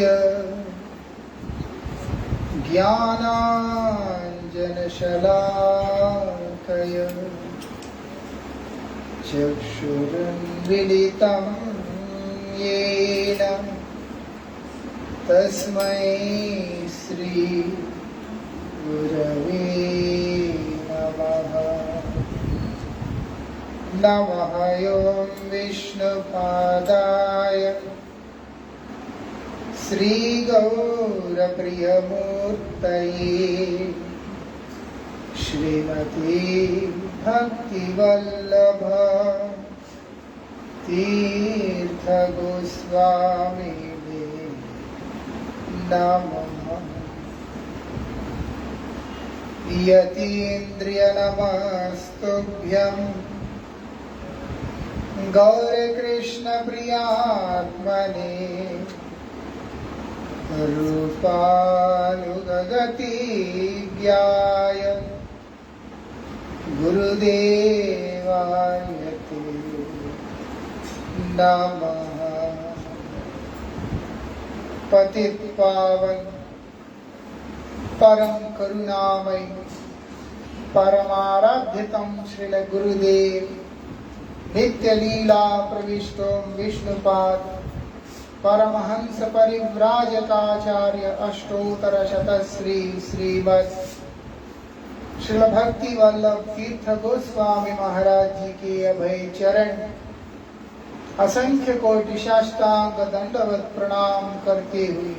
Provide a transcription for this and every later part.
उद्घाट्य ज्ञानाञ्जनशलाकय चक्षुरुन्मीलितं येन तस्मै श्री गुरवे नमः। नमः ॐ विष्णुपादाय श्रीगौरप्रियमूर्तये श्रीमती भक्तिवल्लभ तीर्थगोस्वामिने नमः। यतीन्द्रियनमस्तुभ्यं गौरकृष्णप्रियात्मने रूपानुगतिज्ञाय गुरुदेवाय ते नमः। पतितपावन परम करुणामय परमाराध्यतम श्रील गुरुदेव नित्य लीला प्रविष्टो विष्णुपाद परमहंस परिव्राजकाचार्य अष्टोत्तर शत श्रीमद् श्रील भक्ति वल्लभ तीर्थ गोस्वामी महाराज जी के अभय चरण असंख्य कोटि साष्टांग दंडवत प्रणाम करते हुए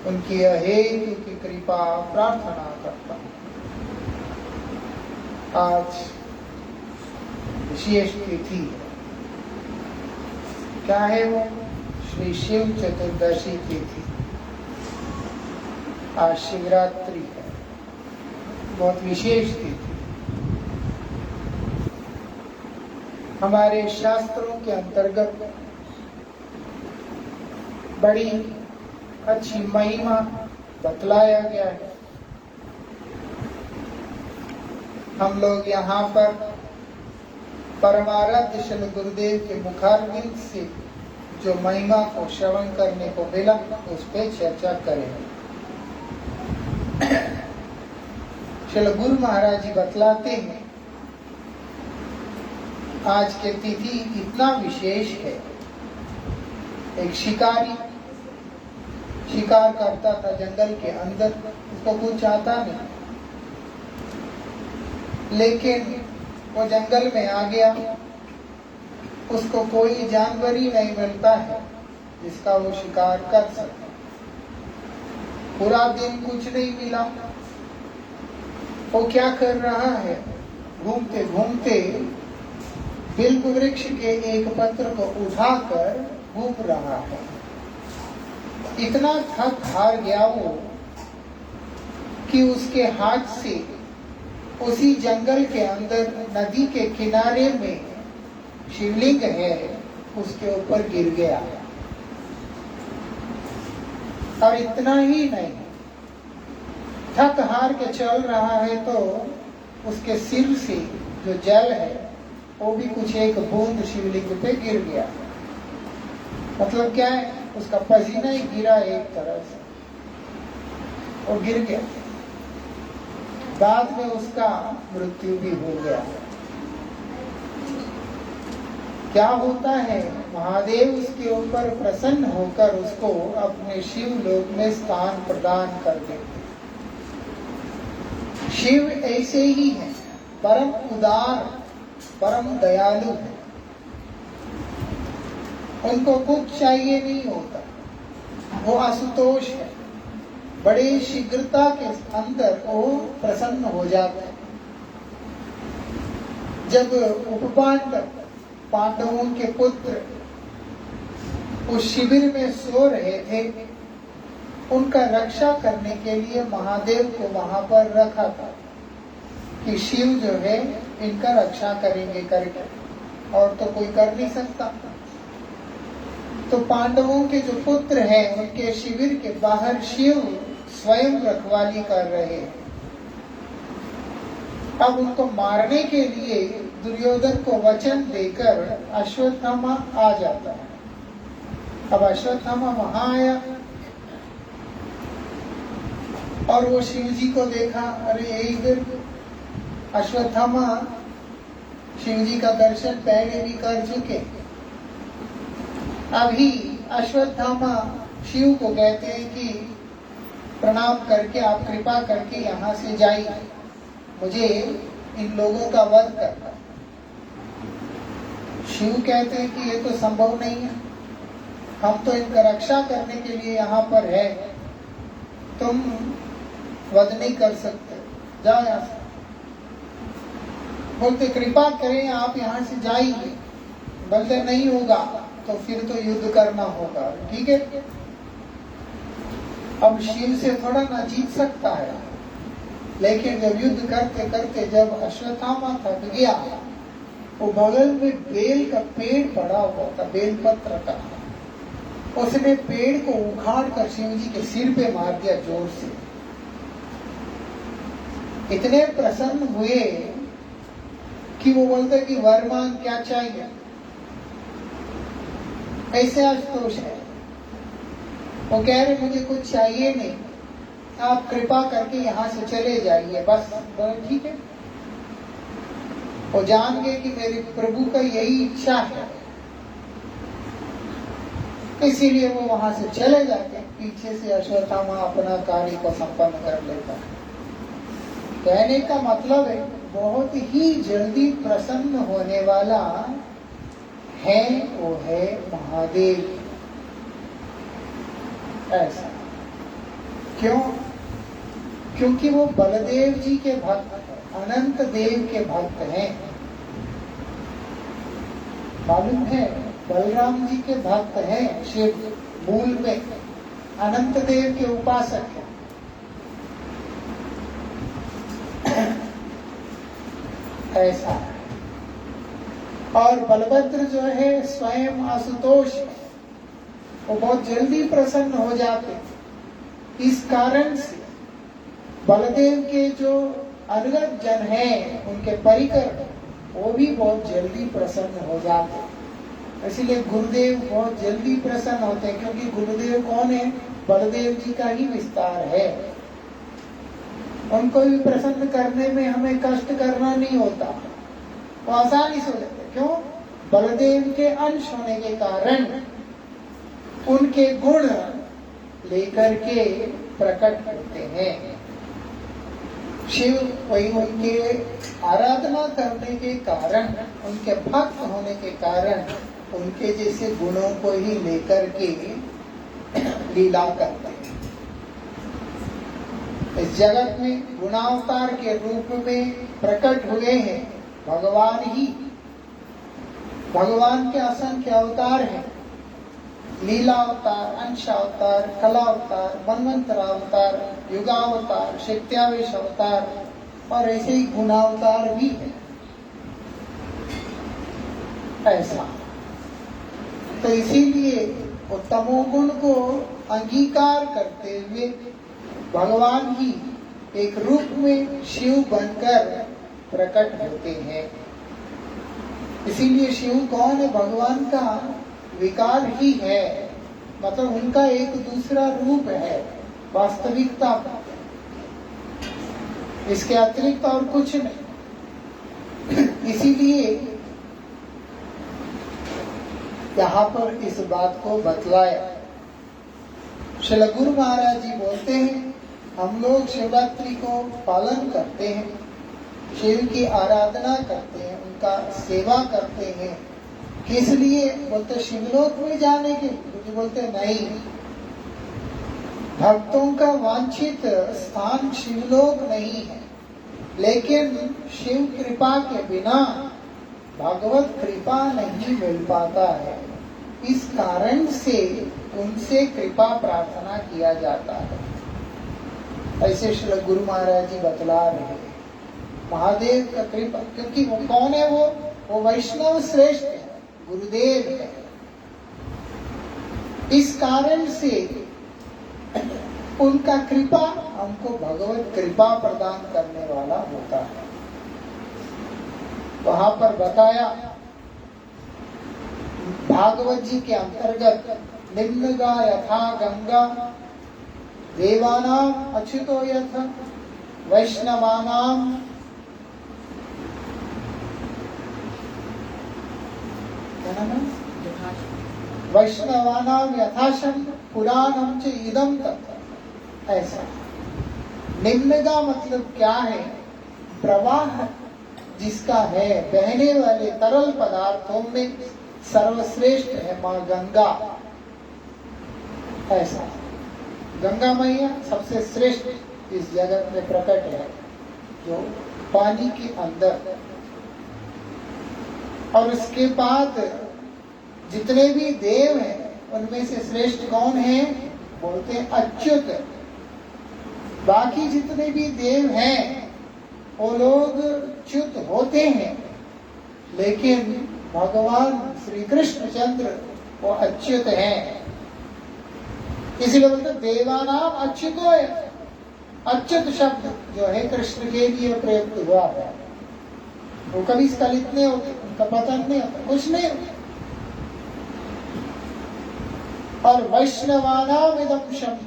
उनकी अहेतु की कृपा प्रार्थना करता हूँ। आज विशेष तिथि क्या है वो? श्री शिव चतुर्दशी तिथि। आज शिवरात्रि है, बहुत विशेष तिथि। हमारे शास्त्रों के अंतर्गत बड़ी अच्छी महिमा बतलाया गया है। हम लोग यहाँ पर परमाराध्य श्री गुरुदेव के मुखारविंद से जो महिमा को श्रवण करने को मिला उस पे चर्चा करेंगे। श्री गुरु महाराज जी बतलाते हैं आज के तिथि इतना विशेष है। एक शिकारी शिकार करता था जंगल के अंदर, उसको कुछ आता नहीं, लेकिन वो जंगल में आ गया, उसको कोई जानवर ही नहीं मिलता है जिसका वो शिकार कर सके। पूरा दिन कुछ नहीं मिला। वो क्या कर रहा है? घूमते घूमते बिल्व वृक्ष के एक पत्र को उठाकर घूम रहा है। इतना थक हार गया वो कि उसके हाथ से उसी जंगल के अंदर नदी के किनारे में शिवलिंग है, उसके ऊपर गिर गया। और इतना ही नहीं, थक हार के चल रहा है तो उसके सिर से जो जल है वो भी कुछ एक बूंद शिवलिंग पे गिर गया। मतलब क्या है? उसका पसीना ही गिरा एक तरह से और गिर गया। बाद में उसका मृत्यु भी हो गया। क्या होता है? महादेव उसके ऊपर प्रसन्न होकर उसको अपने शिव लोक में स्थान प्रदान कर देते। शिव ऐसे ही है, परम उदार, परम दयालु है। उनको कुछ चाहिए नहीं होता। वो आशुतोष है। बड़े शीघ्रता के अंदर वो प्रसन्न हो जाते हैं। जब पांडवों के पुत्र उस शिविर में सो रहे थे, उनका रक्षा करने के लिए महादेव को वहां पर रखा था कि शिव जो है इनका रक्षा करेंगे करके, और तो कोई कर नहीं सकता। तो पांडवों के जो पुत्र हैं उनके शिविर के बाहर शिव स्वयं रखवाली कर रहे हैं। अब उनको मारने के लिए दुर्योधन को वचन देकर अश्वत्थामा आ जाता है। अब अश्वत्थामा वहां आया और वो शिव जी को देखा, अरे इधर अश्वत्थामा शिव जी का दर्शन पहले भी कर चुके। अभी अश्वत्थामा शिव को कहते हैं कि प्रणाम करके आप कृपा करके यहाँ से जाइए, मुझे इन लोगों का वध करना। शिव कहते हैं कि ये तो संभव नहीं है, हम तो इनका रक्षा करने के लिए यहाँ पर है, तुम वध नहीं कर सकते, जाओ यहाँ से। बोलते कृपा करें आप यहाँ से जाइए। बोलते नहीं होगा तो फिर तो युद्ध करना होगा। ठीक है, अब शिव से थोड़ा ना जीत सकता है, लेकिन जब युद्ध करते करते जब अश्वत्थामा थक गया, वो बगल में बेल का पेड़ पड़ा हुआ था, बेल पत्र का, उसने पेड़ को उखाड़ कर शिव जी के सिर पे मार दिया जोर से। इतने प्रसन्न हुए कि वो बोलते कि वरमान क्या चाहिए। ऐसे आशुतोष है, वो कह रहे मुझे कुछ चाहिए नहीं, आप कृपा करके यहाँ से चले जाइए बस। ठीक है, वो जान गए कि मेरे प्रभु का यही इच्छा है, इसीलिए वो वहां से चले जाते। पीछे से अश्वत्थामा अपना कार्य को संपन्न कर लेता है। कहने का मतलब है बहुत ही जल्दी प्रसन्न होने वाला है वो है महादेव। ऐसा क्यों? क्योंकि वो बलदेव जी के भक्त हैं, अनंत देव के भक्त हैं। मालूम है बलराम जी के भक्त हैं, शिव मूल में अनंत देव के उपासक हैं। ऐसा है। और बलभद्र जो है स्वयं आशुतोष, वो बहुत जल्दी प्रसन्न हो जाते। इस कारण से बलदेव के जो अनुगत जन हैं, उनके परिकर, वो भी बहुत जल्दी प्रसन्न हो जाते। इसलिए गुरुदेव बहुत जल्दी प्रसन्न होते हैं, क्योंकि गुरुदेव कौन है? बलदेव जी का ही विस्तार है। उनको भी प्रसन्न करने में हमें कष्ट करना नहीं होता, वो आसानी से हो जाते। क्यों? बलदेव के अंश होने के कारण उनके गुण लेकर के प्रकट होते हैं। शिव वही उनके आराधना करने के कारण, उनके भक्त होने के कारण, उनके जैसे गुणों को ही लेकर के लीला करते हैं। इस जगत में गुणावतार के रूप में प्रकट हुए हैं भगवान ही। भगवान के असंख्य अवतार हैं, लीला अवतार, अंश अवतार, कला अवतार, मनवंतरावतार, युगावतार, शक्त्यावेश अवतार, और ऐसे ही गुणावतार भी है। ऐसा तो इसीलिए वो तमोगुण को अंगीकार करते हुए भगवान ही एक रूप में शिव बनकर प्रकट होते हैं। इसीलिए शिव कौन है? भगवान का विकार ही है, मतलब उनका एक दूसरा रूप है वास्तविकता, इसके अतिरिक्त और कुछ नहीं। इसीलिए यहाँ पर इस बात को बतलाया। श्री गुरु महाराज जी बोलते हैं हम लोग शिवरात्रि को पालन करते हैं, शिव की आराधना करते हैं, उनका सेवा करते हैं। किस लिए? बोलते शिवलोक में जाने के लिए। बोलते नहीं, भक्तों का वांछित स्थान शिवलोक नहीं है, लेकिन शिव कृपा के बिना भगवत कृपा नहीं मिल पाता है। इस कारण से उनसे कृपा प्रार्थना किया जाता है। ऐसे श्री गुरु महाराज जी बतला रहे हैं महादेव का कृपा, क्योंकि वो कौन है? वो वैष्णव श्रेष्ठ है, गुरुदेव है। इस कारण से उनका कृपा हमको भगवत कृपा प्रदान करने वाला होता है। वहां पर बताया भागवत जी के अंतर्गत निम्न गा यथा गंगा देवानाम अच्युतो यथ वैष्णवानाम वैष्णवानाम यथाशम पुराणम च इदम तत्। ऐसा निम्न का मतलब क्या है? प्रवाह जिसका है, बहने वाले तरल पदार्थों में सर्वश्रेष्ठ है माँ गंगा। ऐसा गंगा मैया सबसे श्रेष्ठ इस जगत में प्रकट है, जो पानी के अंदर। और उसके बाद जितने भी देव हैं उनमें से श्रेष्ठ कौन है? बोलते हैं अच्युत। बाकी जितने भी देव हैं वो लोग च्युत होते हैं, लेकिन भगवान श्री कृष्णचंद्र वो अच्युत हैं। इसलिए बोलते देवानाम अच्युतो है। अच्युत शब्द जो है कृष्ण के लिए प्रयुक्त हुआ है। वो कभी स्खलित नहीं होते, उनका पतन नहीं होता, कुछ नहीं होता। और वैष्णवानाम इदम शब्द,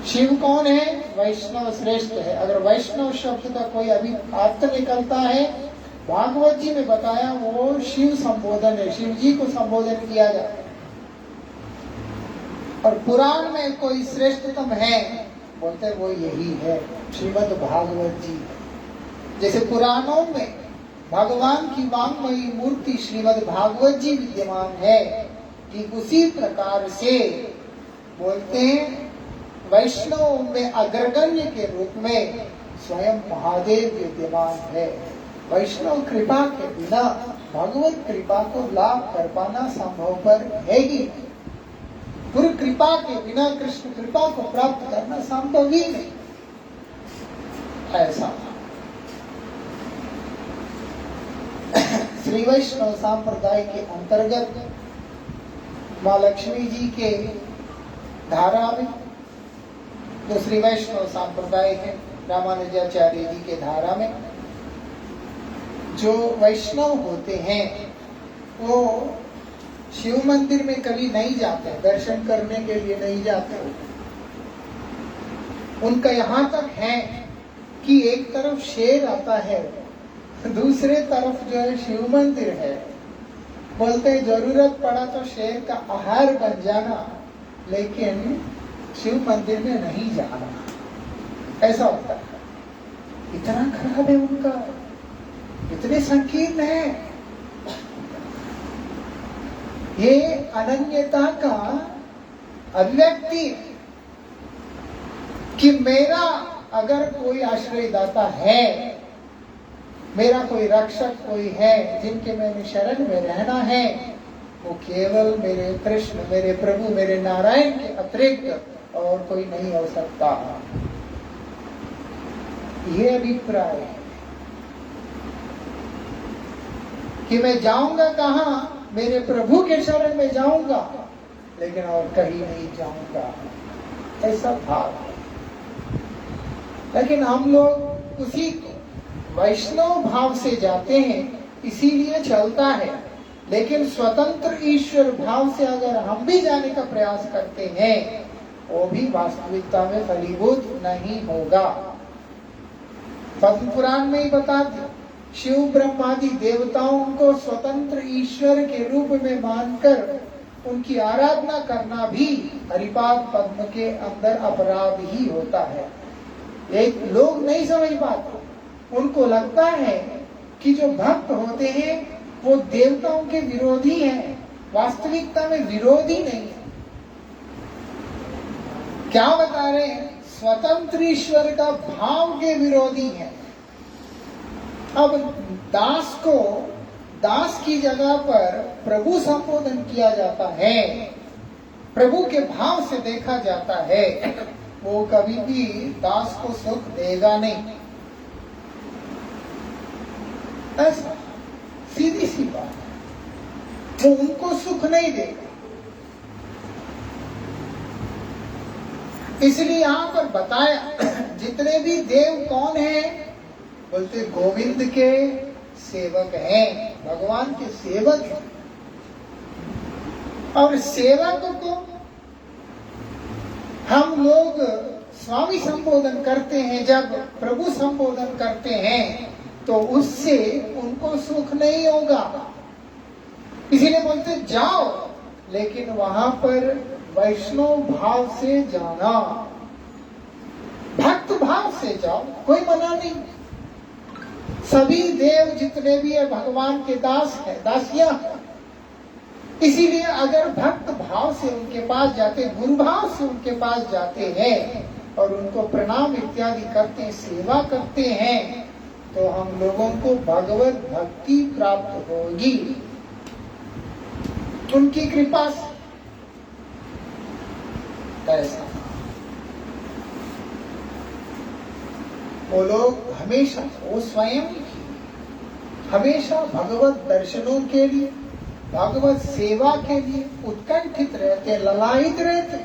शिव कौन है? वैष्णव श्रेष्ठ है। अगर वैष्णव शब्द का कोई अभी अर्थ निकलता है, भागवत जी में बताया वो शिव संबोधन है, शिव जी को संबोधन किया जाता है। और पुराण में कोई श्रेष्ठतम है बोलते वो यही है, श्रीमद् भागवत जी। जैसे पुराणों में भगवान की वांगमयी मूर्ति श्रीमद् भागवत जी विद्यमान है, कि उसी प्रकार से बोलते हैं वैष्णव में अग्रगण्य के रूप में स्वयं महादेव विद्यमान है। वैष्णव कृपा के बिना भगवत कृपा को लाभ कर पाना संभव पर है ही। गुरु कृपा के बिना कृष्ण कृपा को प्राप्त करना संभव ही नहीं। ऐसा श्री वैष्णव संप्रदाय के अंतर्गत माँ लक्ष्मी जी के धारा में, जो श्री वैष्णव संप्रदाय है, रामानुजाचार्य जी के धारा में जो वैष्णव होते हैं वो शिव मंदिर में कभी नहीं जाते, दर्शन करने के लिए नहीं जाते। उनका यहाँ तक है कि एक तरफ शेर आता है, दूसरे तरफ जो है शिव मंदिर है। बोलते हैं जरूरत पड़ा तो शेर का आहार बन जाना, लेकिन शिव मंदिर में नहीं जाना। ऐसा होता है। इतना खराब है उनका, इतने संकीर्ण है। ये अनन्यता का अभिव्यक्ति कि मेरा अगर कोई आश्रयदाता है, मेरा कोई रक्षक कोई है जिनके मैंने शरण में रहना है, वो केवल मेरे कृष्ण, मेरे प्रभु, मेरे नारायण के अतिरिक्त और कोई नहीं हो सकता। ये अभिप्राय है कि मैं जाऊंगा कहाँ? मेरे प्रभु के शरण में जाऊंगा, लेकिन और कहीं नहीं जाऊंगा। ऐसा भाव है। लेकिन हम लोग उसी वैष्णव भाव से जाते हैं, इसीलिए चलता है। लेकिन स्वतंत्र ईश्वर भाव से अगर हम भी जाने का प्रयास करते हैं, वो भी वास्तविकता में फलीभूत नहीं होगा। पद्म पुराण में ही बताते, शिव ब्रह्मादि देवताओं को स्वतंत्र ईश्वर के रूप में मानकर उनकी आराधना करना भी हरिपाद पद्म के अंदर अपराध ही होता है। एक लोग नहीं समझ पाते, उनको लगता है कि जो भक्त होते हैं वो देवताओं के विरोधी हैं। वास्तविकता में विरोधी नहीं है। क्या बता रहे हैं? स्वतंत्र ईश्वर का भाव के विरोधी है। अब दास को दास की जगह पर प्रभु संबोधन किया जाता है, प्रभु के भाव से देखा जाता है, वो कभी भी दास को सुख देगा नहीं। ऐसा सीधी सी बात है, वो उनको सुख नहीं देगा। इसलिए यहाँ पर बताया जितने भी देव कौन हैं, बोलते गोविंद के सेवक हैं, भगवान के सेवक हैं। और सेवक को हम लोग स्वामी संबोधन करते हैं, जब प्रभु संबोधन करते हैं तो उससे उनको सुख नहीं होगा, इसीलिए बोलते जाओ, लेकिन वहां पर वैष्णव भाव से जाना, भक्त भाव से जाओ, कोई मना नहीं। सभी देव जितने भी है भगवान के दास है, दासियां है, इसीलिए अगर भक्त भाव से उनके पास जाते, गुरु भाव से उनके पास जाते हैं और उनको प्रणाम इत्यादि करते हैं, सेवा करते हैं, तो हम लोगों को भगवत भक्ति प्राप्त होगी उनकी कृपा से। ऐसा वो लोग हमेशा, वो स्वयं हमेशा भगवत दर्शनों के लिए, भगवत सेवा के लिए उत्कंठित रहते, ललायित रहते,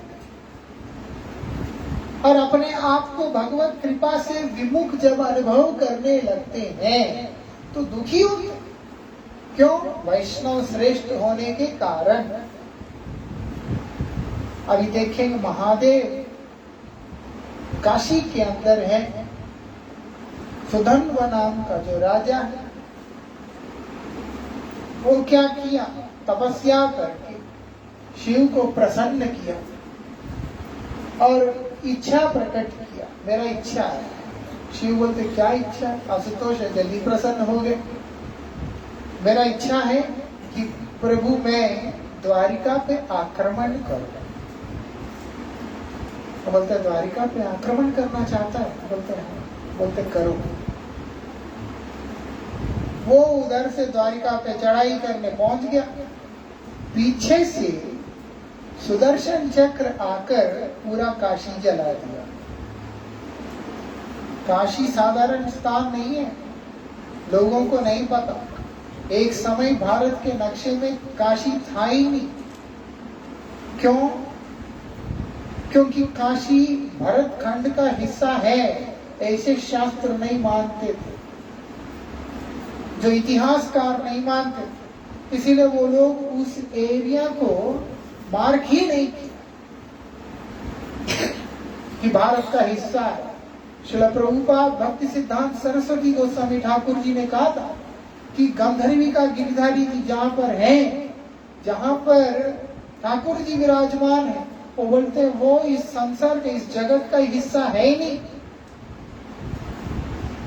और अपने आप को भगवत कृपा से विमुख जब अनुभव करने लगते हैं तो दुखी होते। क्यों? वैष्णव श्रेष्ठ होने के कारण। अभी देखेंगे महादेव काशी के अंदर है, सुधन्व नाम का जो राजा है, वो क्या किया, तपस्या करके शिव को प्रसन्न किया और इच्छा प्रकट किया, मेरा इच्छा है। शिव बोलते क्या इच्छा? आशुतोष है, जल्दी प्रसन्न हो गए। मेरा इच्छा है कि प्रभु मैं द्वारिका पे आक्रमण करूं। तो बोलते द्वारिका पे आक्रमण करना चाहता है? बोलते हैं, बोलते करो। वो उधर से द्वारिका पे चढ़ाई करने पहुंच गया, पीछे से सुदर्शन चक्र आकर पूरा काशी जला दिया। काशी साधारण स्थान नहीं है, लोगों को नहीं पता। एक समय भारत के नक्शे में काशी था ही नहीं। क्यों? क्योंकि काशी भरत खंड का हिस्सा है, ऐसे शास्त्र नहीं मानते थे, जो इतिहासकार नहीं मानते थे। इसीलिए वो लोग उस एरिया को मार्क ही नहीं किया कि भारत का हिस्सा है। श्रील प्रभुपाद भक्ति सिद्धांत सरस्वती गोस्वामी ठाकुर जी ने कहा था कि गंधर्वी का गिरधारी जी जहाँ पर है, जहाँ पर ठाकुर जी विराजमान है, वो बोलते वो इस संसार के, इस जगत का हिस्सा है ही नहीं।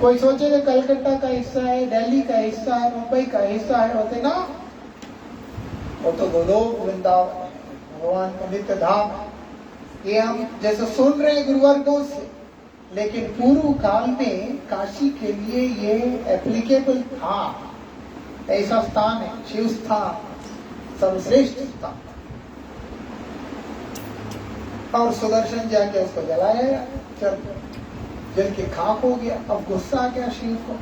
कोई सोचे तो कलकत्ता का हिस्सा है, दिल्ली का हिस्सा है, मुंबई का हिस्सा है, होते ना, वो तो गोलोक वृंदावन भगवान का नित्य धाम। ये हम जैसे सुन रहे हैं गुरुवर्गों से, लेकिन पूर्व काल में काशी के लिए ये एप्लीकेबल था। ऐसा स्थान है, शिव स्थान, सर्वश्रेष्ठ स्थान। और सुदर्शन जाके उसको जलाया, जल के खाक हो गया। अब गुस्सा आ गया शिव को।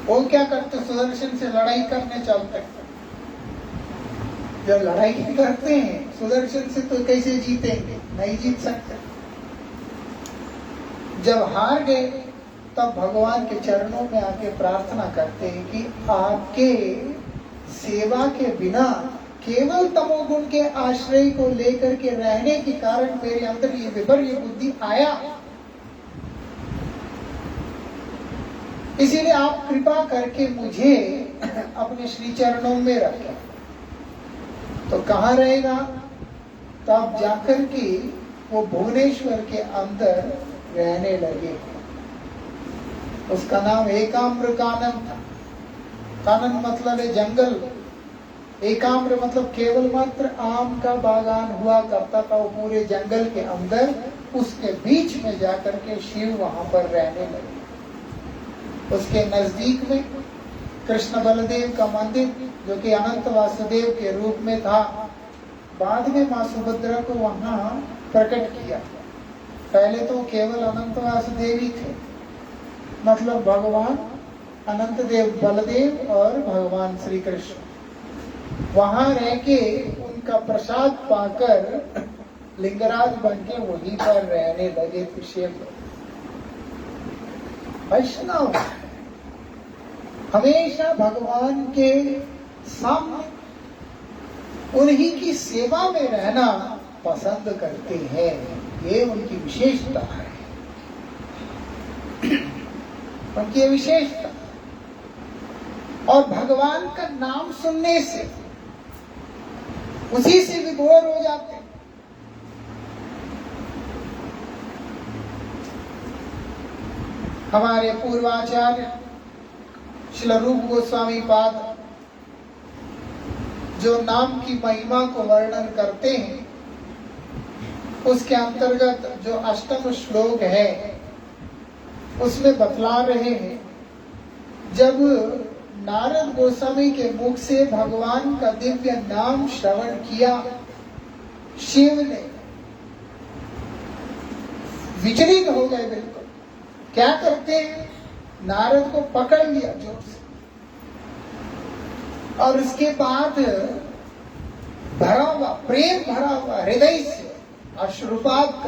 वो क्या करते, सुदर्शन से लड़ाई करने चलते। जब लड़ाई करते हैं सुदर्शन से तो कैसे जीतेंगे, नहीं जीत सकते। जब हार गए तब भगवान के चरणों में आके प्रार्थना करते हैं कि आपके सेवा के बिना, केवल तमोगुण के आश्रय को लेकर के रहने के कारण मेरे अंदर ये विपर्य बुद्धि आया, इसीलिए आप कृपा करके मुझे अपने श्री चरणों में रखें। तो कहाँ रहेगा? तब जाकर के वो भुवनेश्वर के अंदर रहने लगे। उसका नाम एकाम्र कानन था। कानन मतलब है जंगल, एकाम्र मतलब केवल मात्र आम का बागान हुआ करता था वो पूरे जंगल के अंदर। उसके बीच में जाकर के शिव वहां पर रहने लगे। उसके नजदीक में कृष्ण बलदेव का मंदिर, जो कि अनंत वासुदेव के रूप में था, बाद में माँ सुभद्रा को वहां प्रकट किया। पहले तो केवल अनंत वासुदेव ही थे, मतलब भगवान अनंत देव बलदेव और भगवान श्री कृष्ण वहां रह के उनका प्रसाद पाकर लिंगराज बन के वहीं पर रहने लगे थे। शिव वैष्णव हमेशा भगवान के सामने, उन्हीं की सेवा में रहना पसंद करते हैं। ये उनकी विशेषता है, उनकी विशेषता। और भगवान का नाम सुनने से उसी से विभोर हो जाते हैं। हमारे पूर्वाचार्य श्रील रूप गोस्वामी पाद जो नाम की महिमा को वर्णन करते हैं, उसके अंतर्गत जो अष्टम श्लोक है उसमें बतला रहे हैं, जब नारद गोस्वामी के मुख से भगवान का दिव्य नाम श्रवण किया, शिव ने विचलित हो गए बिल्कुल। क्या करते हैं, नारद को पकड़ लिया जोर से, और उसके बाद भरा हुआ प्रेम भरा हुआ हृदय से अश्रुपात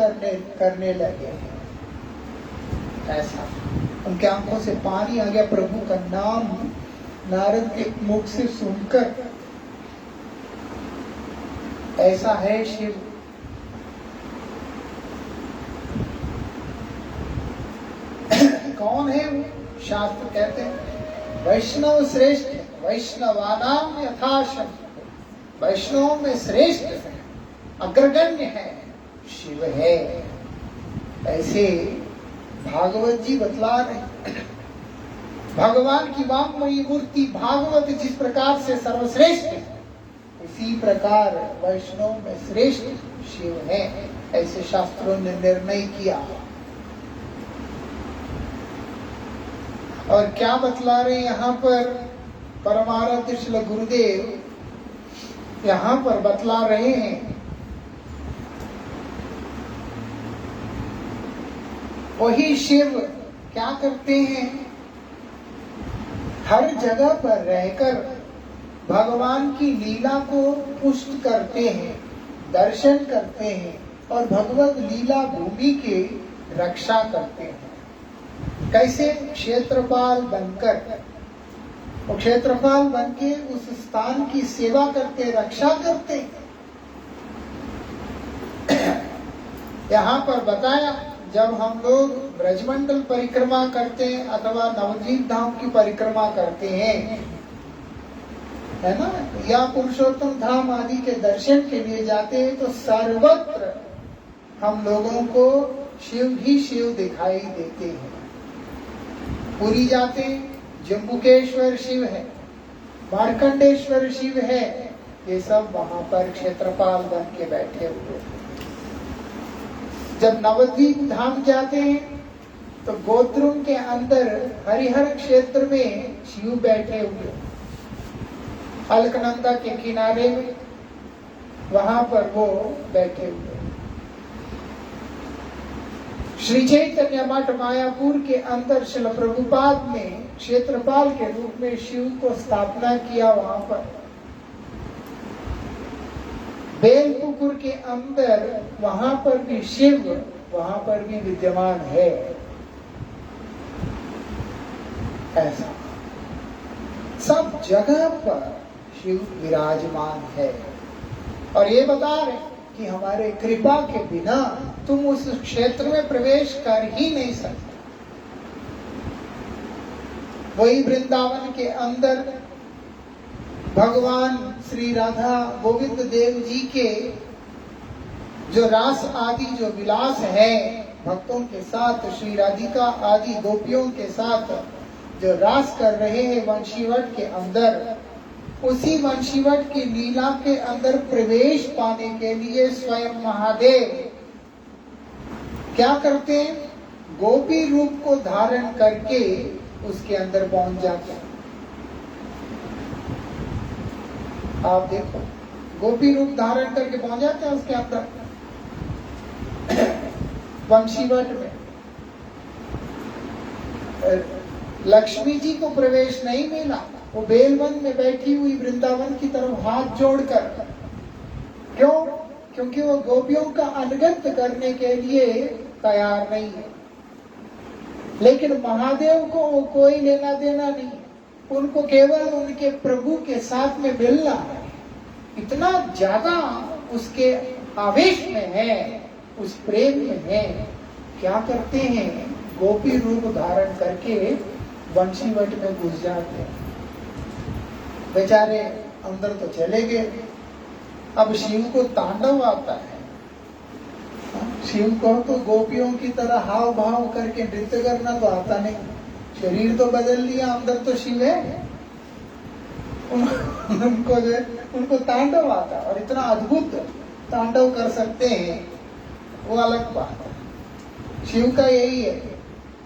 करने लगे। ऐसा उनके आंखों से पानी आ गया प्रभु का नाम नारद के मुख से सुनकर। ऐसा है शिव। कौन है वो? शास्त्र कहते हैं वैष्णव श्रेष्ठ है, वैष्णवानाम यथाशम, वैष्णव में श्रेष्ठ है, अग्रगण्य है, शिव है। ऐसे भागवत जी बतला रहे। भगवान की वाङ्मयी मूर्ति भागवत जिस प्रकार से सर्वश्रेष्ठ है, इसी प्रकार वैष्णव में श्रेष्ठ शिव है। ऐसे शास्त्रों ने निर्णय किया। और क्या बतला रहे यहाँ पर परमाराध्य श्री गुरुदेव, यहाँ पर बतला रहे हैं वही शिव क्या करते हैं, हर जगह पर रहकर भगवान की लीला को पुष्ट करते हैं, दर्शन करते हैं और भगवत लीला भूमि के रक्षा करते हैं। कैसे? क्षेत्रपाल बनकर, और क्षेत्रपाल बनके उस स्थान की सेवा करते, रक्षा करते। यहाँ पर बताया जब हम लोग ब्रजमंडल परिक्रमा करते हैं अथवा नवद्वीप धाम की परिक्रमा करते हैं, है ना, या पुरुषोत्तम धाम आदि के दर्शन के लिए जाते हैं, तो सर्वत्र हम लोगों को शिव ही शिव दिखाई देते हैं। पुरी जाते जम्बुकेश्वर शिव है, मार्कंडेश्वर शिव है, ये सब वहां पर क्षेत्रपाल बन के बैठे हुए। जब नवद्वीप धाम जाते हैं तो गोत्रुम के अंदर हरिहर क्षेत्र में शिव बैठे हुए, अलकनंदा के किनारे में वहां पर वो बैठे हुए। श्री चैतन्य मठ मायापुर के अंदर श्रील प्रभुपाद ने क्षेत्रपाल के रूप में शिव को स्थापना किया। वहां पर बेलपुकुर के अंदर वहां पर भी शिव वहां पर भी विद्यमान है। ऐसा सब जगह पर शिव विराजमान है। और ये बता रहे कि हमारे कृपा के बिना तुम उस क्षेत्र में प्रवेश कर ही नहीं सकते। वही वृंदावन के अंदर भगवान श्री राधा गोविंद देव जी के जो रास आदि जो विलास है भक्तों के साथ, श्री राधिका आदि गोपियों के साथ जो रास कर रहे हैं वंशीवट के अंदर, उसी वंशीवट की लीला के अंदर प्रवेश पाने के लिए स्वयं महादेव क्या करते हैं, गोपी रूप को धारण करके उसके अंदर पहुंच जाते हैं। आप देखो, गोपी रूप धारण करके पहुंच जाते हैं उसके अंदर वंशीवट में। लक्ष्मी जी को प्रवेश नहीं मिला, वो बेलवन में बैठी हुई वृंदावन की तरफ हाथ जोड़कर। क्यों? क्योंकि वो गोपियों का अनुगत करने के लिए तैयार नहीं है। लेकिन महादेव को वो कोई लेना देना नहीं, उनको केवल उनके प्रभु के साथ में मिलना है। इतना ज्यादा उसके आवेश में है, उस प्रेम में है, क्या करते हैं, गोपी रूप धारण करके बंशीवट में घुस जाते हैं। बेचारे अंदर तो चले गए। अब शिव को तांडव आता है। शिव को तो गोपियों की तरह हाव भाव करके नृत्य करना तो आता नहीं। शरीर तो बदल लिया, अंदर तो शिव है। उनको तांडव आता है, और इतना अद्भुत तांडव कर सकते हैं, वो अलग बात है। शिव का यही है,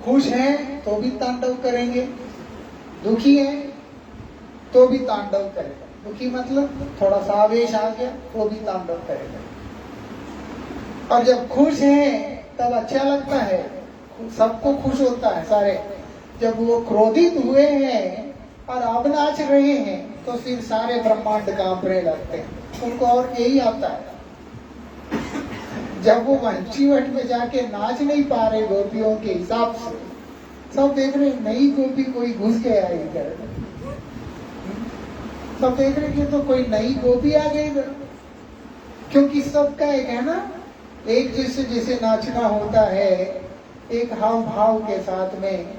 खुश हैं तो भी तांडव करेंगे, दुखी हैं तो भी तांडव करेगा। दुखी मतलब थोड़ा सा आवेश आ गया तो भी तांडव करेगा। और जब खुश हैं तब अच्छा लगता है, सबको खुश होता है सारे। जब वो क्रोधित हुए हैं और अब नाच रहे हैं तो फिर सारे ब्रह्मांड कांपने लगते हैं। उनको और यही आता है। जब वो बंशीवट में जाके नाच नहीं पा रहे गोपियों के हिसाब से, सब देख रहे नई गोपी कोई घुस गया इधर, सब देख रहे कि तो कोई नई गोपी आ गई इधर। क्योंकि सबका एक है ना, एक जैसे जैसे नाचना होता है, एक हाव भाव के साथ में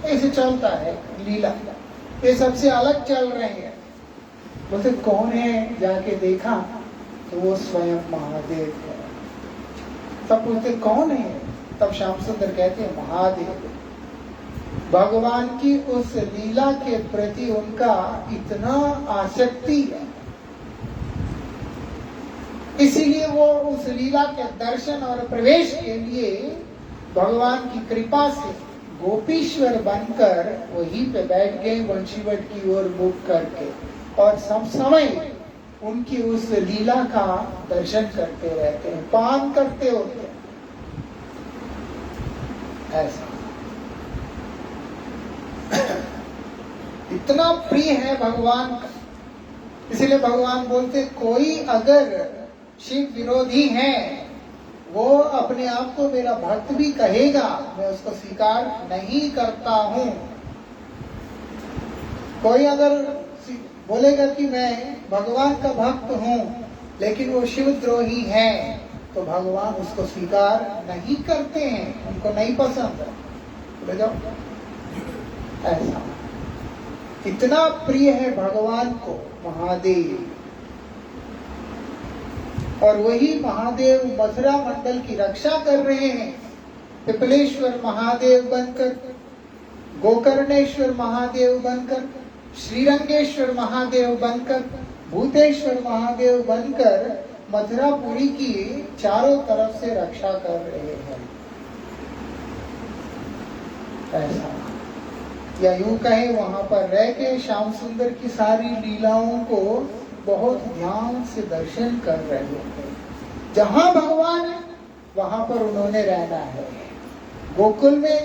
ऐसे चलता है लीला। ये सबसे अलग चल रहे हैं। बोलते कौन है, जाके देखा तो वो स्वयं महादेव है। सब पूछते कौन है, तब श्याम सुंदर कहते हैं महादेव। भगवान की उस लीला के प्रति उनका इतना आसक्ति है, इसीलिए वो उस लीला के दर्शन और प्रवेश के लिए भगवान की कृपा से गोपीश्वर बनकर वहीं पे बैठ गए बंशीवट की ओर मुख करके, और सब समय उनकी उस लीला का दर्शन करते रहते हैं, पान करते होते हैं। ऐसा इतना प्रिय है भगवान का। इसलिए भगवान बोलते कोई अगर शिव विरोधी है, वो अपने आप को मेरा भक्त भी कहेगा, मैं उसको स्वीकार नहीं करता हूं। कोई अगर बोलेगा कि मैं भगवान का भक्त हूं, लेकिन वो शिवद्रोही है, तो भगवान उसको स्वीकार नहीं करते हैं, उनको नहीं पसंद। बोले जाओ, ऐसा इतना प्रिय है भगवान को महादेव। और वही महादेव मथुरा मंडल की रक्षा कर रहे हैं, पिपलेश्वर महादेव बनकर, गोकर्णेश्वर महादेव बनकर, श्रीरंगेश्वर महादेव बनकर, भूतेश्वर महादेव बनकर मथुरापुरी की चारों तरफ से रक्षा कर रहे हैं। ऐसा, या यूं कहें वहां पर रह के श्याम सुंदर की सारी लीलाओं को बहुत ध्यान से दर्शन कर रहे हैं। जहां भगवान है वहां पर उन्होंने रहना है। गोकुल में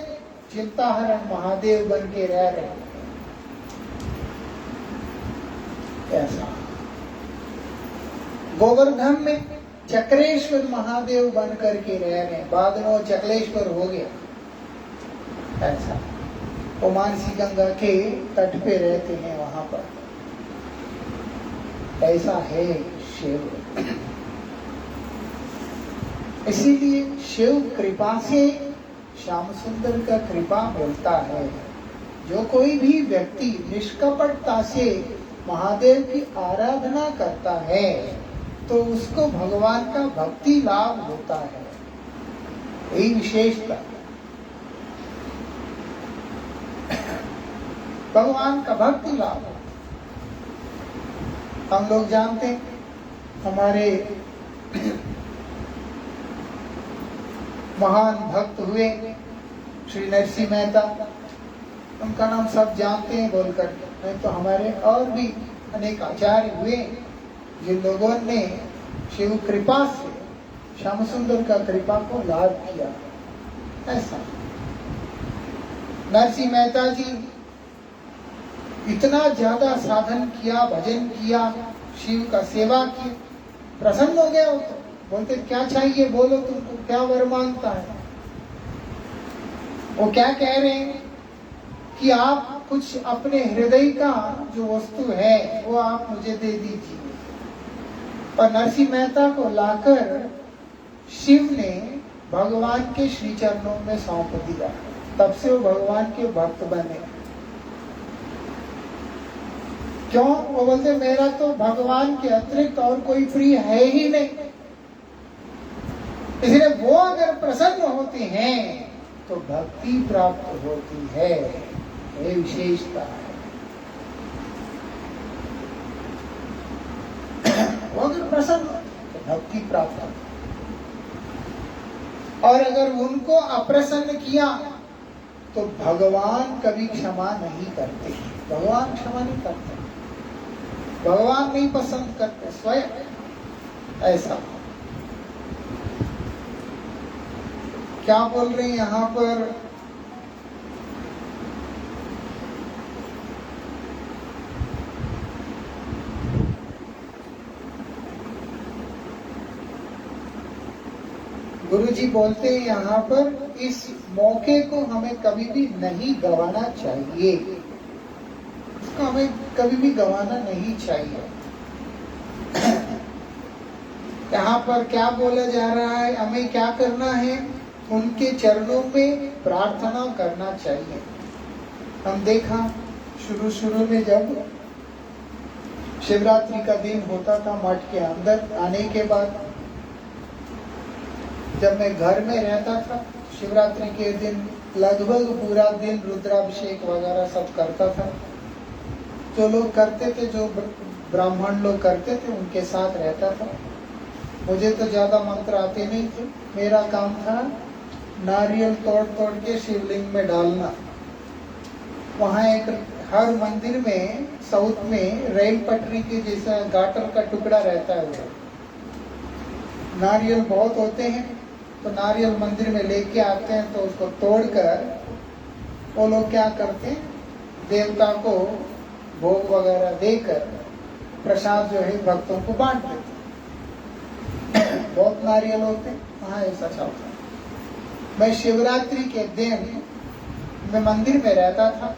चिंताहरण महादेव बन के रह रहे हैं। ऐसा, गोवर्धन में चक्रेश्वर महादेव बन करके रह रहे हैं, बाद में वो चकलेश्वर हो गया। ऐसा, वो मानसी गंगा के तट पे रहते हैं वहां पर। ऐसा है शिव। इसीलिए शिव कृपा से श्याम सुंदर का कृपा मिलता है। जो कोई भी व्यक्ति निष्कपटता से महादेव की आराधना करता है तो उसको भगवान का भक्ति लाभ होता है। यही विशेषता, भगवान का भक्ति लाभ। हम लोग जानते हैं, हमारे महान भक्त हुए श्री नरसिंह मेहता, उनका नाम सब जानते हैं बोलकर। नहीं तो हमारे और भी अनेक आचार्य हुए जिन लोगों ने शिव कृपा से श्याम सुंदर का कृपा को लाभ किया। ऐसा नरसिंह मेहता जी इतना ज्यादा साधन किया, भजन किया, शिव का सेवा की, प्रसन्न हो गया। तो बोलते क्या चाहिए बोलो, तुमको क्या वर मांगता है। वो क्या कह रहे हैं कि आप कुछ अपने हृदय का जो वस्तु है वो आप मुझे दे दीजिए। और नरसिंह मेहता को लाकर शिव ने भगवान के श्री चरणों में सौंप दिया। तब से वो भगवान के भक्त बने। क्यों? वो बोलते मेरा तो भगवान के अतिरिक्त और कोई प्रिय है ही नहीं, इसलिए वो अगर प्रसन्न होते हैं तो भक्ति प्राप्त होती है। ये विशेषता है। वो अगर प्रसन्न तो भक्ति प्राप्त होती, और अगर उनको अप्रसन्न किया तो भगवान कभी क्षमा नहीं करते। भगवान क्षमा नहीं करते, भगवान नहीं पसंद करते स्वयं। ऐसा क्या बोल रहे हैं यहाँ पर? गुरुजी बोलते हैं यहाँ पर, इस मौके को हमें कभी भी नहीं गंवाना चाहिए। इसको हमें कभी भी गंवाना नहीं चाहिए। यहाँ पर क्या बोला जा रहा है? हमें क्या करना है? उनके चरणों में प्रार्थना करना चाहिए। हम देखा शुरू में जब शिवरात्रि का दिन होता था, मठ के अंदर आने के बाद जब मैं घर में रहता था, शिवरात्रि के दिन लगभग पूरा दिन रुद्राभिषेक वगैरह सब करता था। जो लोग करते थे, जो ब्राह्मण लोग करते थे, उनके साथ रहता था। मुझे तो ज्यादा मंत्र आते नहीं थे। मेरा काम था नारियल तोड़ तोड़ के शिवलिंग में डालना। वहाँ एक हर मंदिर में साउथ में रेल पटरी के जैसा गाटर का टुकड़ा रहता है। वो नारियल बहुत होते हैं, तो नारियल मंदिर में लेके आते हैं, तो उसको तोड़कर वो लोग क्या करते हैं, देवता को भोग वगैरह देकर प्रसाद जो है भक्तों को बांट देते हैं। बहुत नारियल होते हैं, वहाँ ऐसा चलता है। मैं शिवरात्रि के दिन मैं मंदिर में रहता था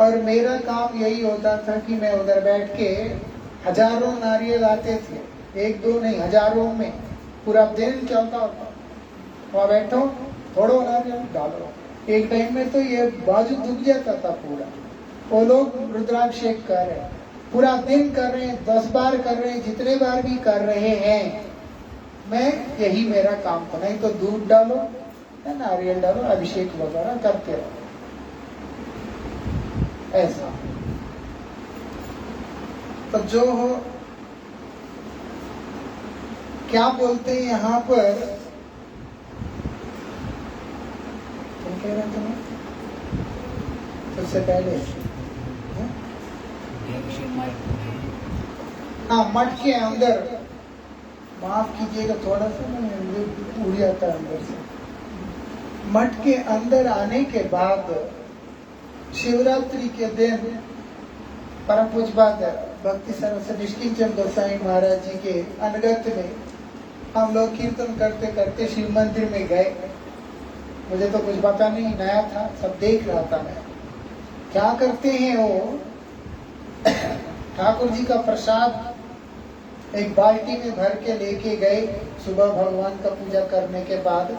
और मेरा काम यही होता था कि मैं उधर बैठ के, हजारों नारियल आते थे, एक दो नहीं हजारों में, पूरा दिन चलता होता। वहाँ बैठो, थोड़ो नारियल डालो। एक टाइम में तो ये बाजू दुख जाता था पूरा। वो लोग रुद्राभिषेक कर रहे हैं, पूरा दिन कर रहे हैं, 10 बार कर रहे हैं, जितने बार भी कर रहे हैं। मैं यही मेरा काम था। नहीं तो दूध डालो, नारियल डालो, अभिषेक वगैरह करते रहो। ऐसा तो जो हो, क्या बोलते हैं यहाँ पर, तुम कह रहे थे सबसे पहले? हाँ, मठ के अंदर, माफ कीजिएगा थोड़ा सा उड़ जाता है अंदर से। मठ के अंदर आने के बाद शिवरात्रि के दिन परम पूज्य भक्ति सर्वश्रेष्ठ निष्किंचन गोसाई महाराज जी के अनुगत्य में हम लोग कीर्तन करते करते शिव मंदिर में गए। मुझे तो कुछ पता नहीं, नया था, सब देख रहा था मैं। क्या करते हैं वो, ठाकुर जी का प्रसाद एक बाल्टी में भर के लेके गए। सुबह भगवान का पूजा करने के बाद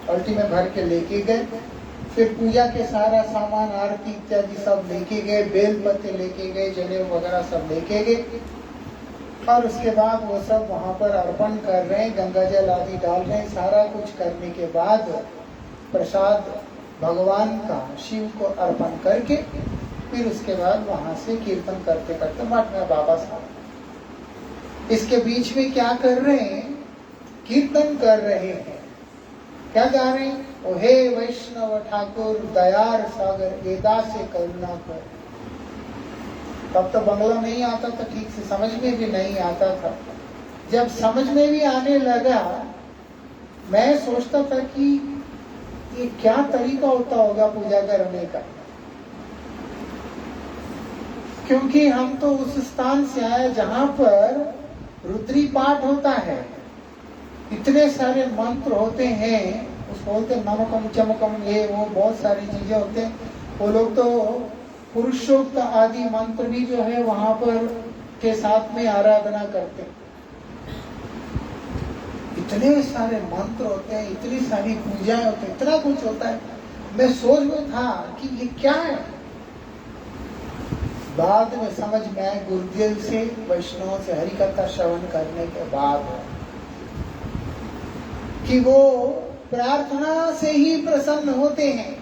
बाल्टी में भर के लेके गए। फिर पूजा के सारा सामान, आरती इत्यादि सब लेके गए, बेल पत्ते लेके गए, जनेऊ वगैरह सब लेके गए। और उसके बाद वो सब वहाँ पर अर्पण कर रहे हैं, गंगा जल आदि डाल रहे हैं। सारा कुछ करने के बाद प्रसाद भगवान का शिव को अर्पण करके फिर उसके बाद वहाँ से कीर्तन करते करते मठ में वापस आ। इसके बीच में क्या कर रहे हैं, कीर्तन कर रहे हैं। क्या गा रहे हैं? ओ हे वैष्णव ठाकुर दयार सागर एदा से करुणा कर। तब तो बंगला नहीं आता था, ठीक से समझ में भी नहीं आता था। जब समझ में भी आने लगा, मैं सोचता था कि ये क्या तरीका होता होगा पूजा करने का, क्योंकि हम तो उस स्थान से आए जहाँ पर रुद्री पाठ होता है, इतने सारे मंत्र होते हैं, उसको बोलते नमकम चमकम, ये वो बहुत सारी चीजें होते हैं। वो लोग तो पुरुषोक्त आदि मंत्र भी जो है वहाँ पर के साथ में आराधना करते हैं। इतने सारे मंत्र होते हैं, इतनी सारी पूजाएं होती हैं, इतना कुछ होता है। मैं सोच में था कि ये क्या है। बाद में समझ में आया, गुरुदेव से, वैष्णव से हरि कथा श्रवण करने के बाद, कि वो प्रार्थना से ही प्रसन्न होते हैं।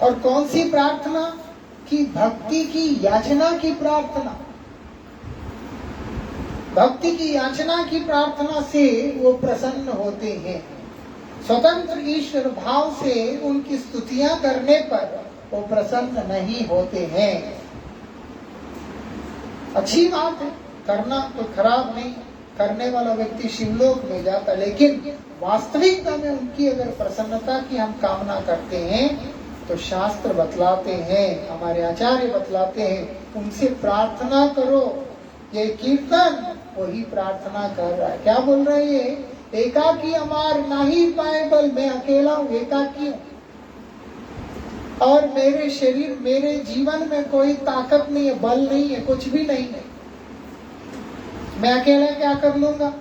और कौन सी प्रार्थना? कि भक्ति की याचना की प्रार्थना। भक्ति की याचना की प्रार्थना से वो प्रसन्न होते हैं। स्वतंत्र ईश्वर भाव से उनकी स्तुतियां करने पर वो प्रसन्न नहीं होते हैं। अच्छी बात है, करना कोई खराब नहीं, करने वाला व्यक्ति शिवलोक में जाता, लेकिन वास्तविकता में उनकी अगर प्रसन्नता की हम कामना करते हैं तो शास्त्र बतलाते हैं, हमारे आचार्य बतलाते हैं, उनसे प्रार्थना करो। ये कीर्तन वही प्रार्थना कर रहा है। क्या बोल रहे हैं? एकाकी अमार नाही पाए बल, मैं अकेला हूँ, एकाकी हूँ, और मेरे शरीर, मेरे जीवन में कोई ताकत नहीं है, बल नहीं है, कुछ भी नहीं है, मैं अकेला क्या कर लूंगा।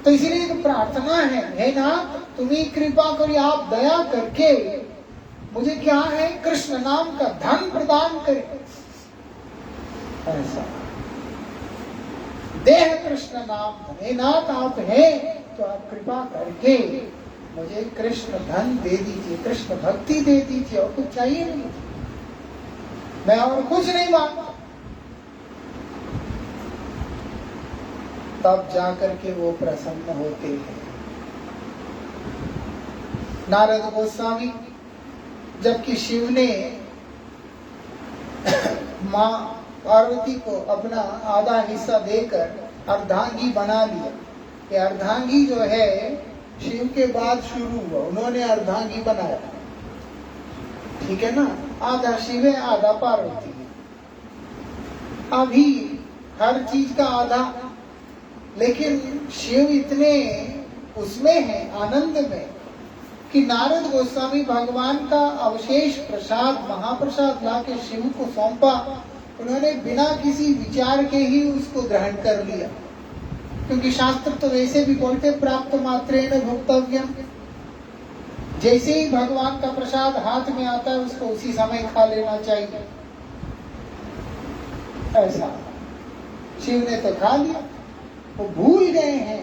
तो इसीलिए तो प्रार्थना है, हे नाथ तुम्हें कृपा करिए, आप दया करके मुझे क्या है, कृष्ण नाम का धन प्रदान करें। ऐसा देह कृष्ण नाम, हे नाथ आप हैं तो आप कृपा करके मुझे कृष्ण धन दे दीजिए, कृष्ण भक्ति दे दीजिए, और कुछ चाहिए नहीं, मैं और कुछ नहीं मांगता। तब जाकर के वो प्रसन्न होते हैं। नारद गोस्वामी, जबकि शिव ने माँ पार्वती को अपना आधा हिस्सा देकर अर्धांगी बना लिया, ये अर्धांगी जो है शिव के बाद शुरू हुआ, उन्होंने अर्धांगी बनाया, ठीक है ना। आधा शिव है, आधा पार्वती है। अभी हर चीज का आधा, लेकिन शिव इतने उसमें है, आनंद में, कि नारद गोस्वामी भगवान का अवशेष प्रसाद, महाप्रसाद लाके शिव को सौंपा। उन्होंने बिना किसी विचार के ही उसको ग्रहण कर लिया, क्योंकि शास्त्र तो वैसे भी बोलते प्राप्त मात्रेण भोक्तव्यम, जैसे ही भगवान का प्रसाद हाथ में आता है उसको उसी समय खा लेना चाहिए। ऐसा शिव ने तो खा लिया, वो भूल गए हैं।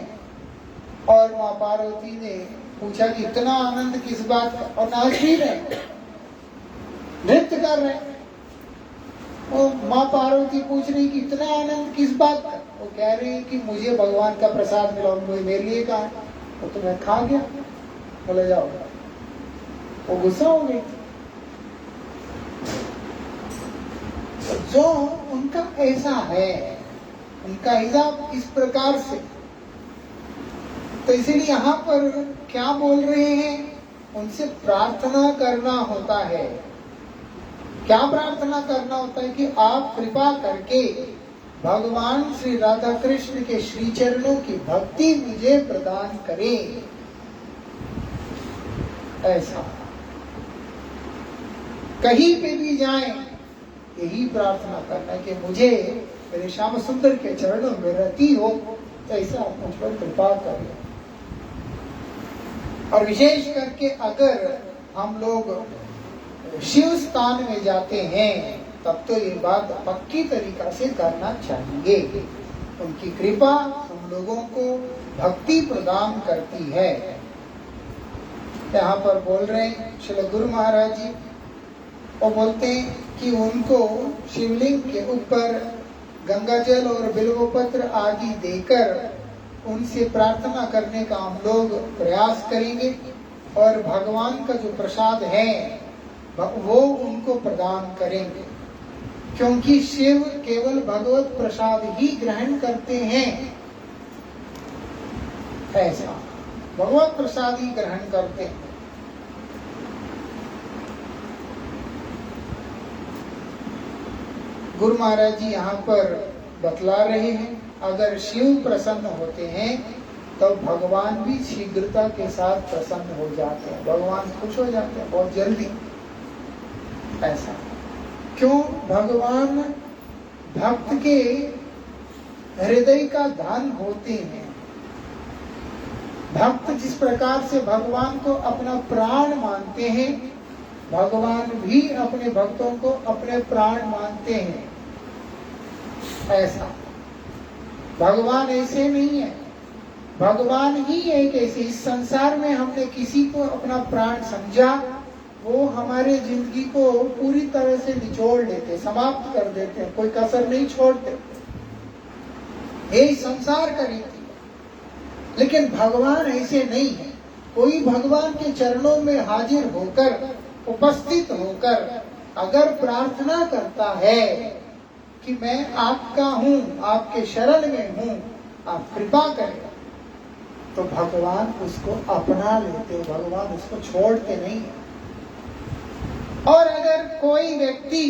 और माँ पार्वती ने पूछा कि इतना आनंद किस बात का, और नाच भी रहे, नृत्य कर रहे। वो माँ पार्वती पूछ रही कि इतना आनंद किस बात का, वो कह रही है कि मुझे भगवान का प्रसाद मिला, मुझे मेरे लिए कहा है, वो तो मैं खा गया, बोले जाओ। वो गुस्सा हो गई। जो उनका ऐसा है, उनका हिसाब इस प्रकार से, तो इसीलिए यहाँ पर क्या बोल रहे हैं, उनसे प्रार्थना करना होता है। क्या प्रार्थना करना होता है? कि आप कृपा करके भगवान श्री राधा कृष्ण के श्री चरणों की भक्ति मुझे प्रदान करें। ऐसा कहीं पे भी जाएं, यही प्रार्थना करना कि मुझे मेरे श्याम सुंदर के चरणों में रति हो, ऐसा मुझ पर कृपा करें। और विशेष करके अगर हम लोग शिव स्थान में जाते हैं तब तो ये बात पक्की तरीका से करना चाहिए। उनकी कृपा हम लोगों को भक्ति प्रदान करती है। यहाँ पर बोल रहे हैं श्री गुरु महाराज जी, वो बोलते हैं कि उनको शिवलिंग के ऊपर गंगा जल और बिल्वपत्र आदि देकर उनसे प्रार्थना करने का हम लोग प्रयास करेंगे, और भगवान का जो प्रसाद है वो उनको प्रदान करेंगे, क्योंकि शिव केवल भगवत प्रसाद ही ग्रहण करते हैं। ऐसा भगवत प्रसाद ही ग्रहण करते हैं। गुरु महाराज जी यहाँ पर बतला रहे हैं, अगर शिव प्रसन्न होते हैं तो भगवान भी शीघ्रता के साथ प्रसन्न हो जाते हैं, भगवान खुश हो जाते हैं बहुत जल्दी। ऐसा क्यों? भगवान भक्त के हृदय का धन होते हैं। भक्त जिस प्रकार से भगवान को अपना प्राण मानते हैं, भगवान भी अपने भक्तों को अपने प्राण मानते हैं। ऐसा भगवान ऐसे नहीं है। भगवान ही एक ऐसे, इस संसार में हमने किसी को अपना प्राण समझा, वो हमारे जिंदगी को पूरी तरह से निचोड़ लेते, समाप्त कर देते हैं, कोई कसर नहीं छोड़ते। यही संसार का रीति। लेकिन भगवान ऐसे नहीं है। कोई भगवान के चरणों में हाजिर होकर, उपस्थित होकर अगर प्रार्थना करता है कि मैं आपका हूं, आपके शरण में हूं, आप कृपा करें, तो भगवान उसको अपना लेते, भगवान उसको छोड़ते नहीं है। और अगर कोई व्यक्ति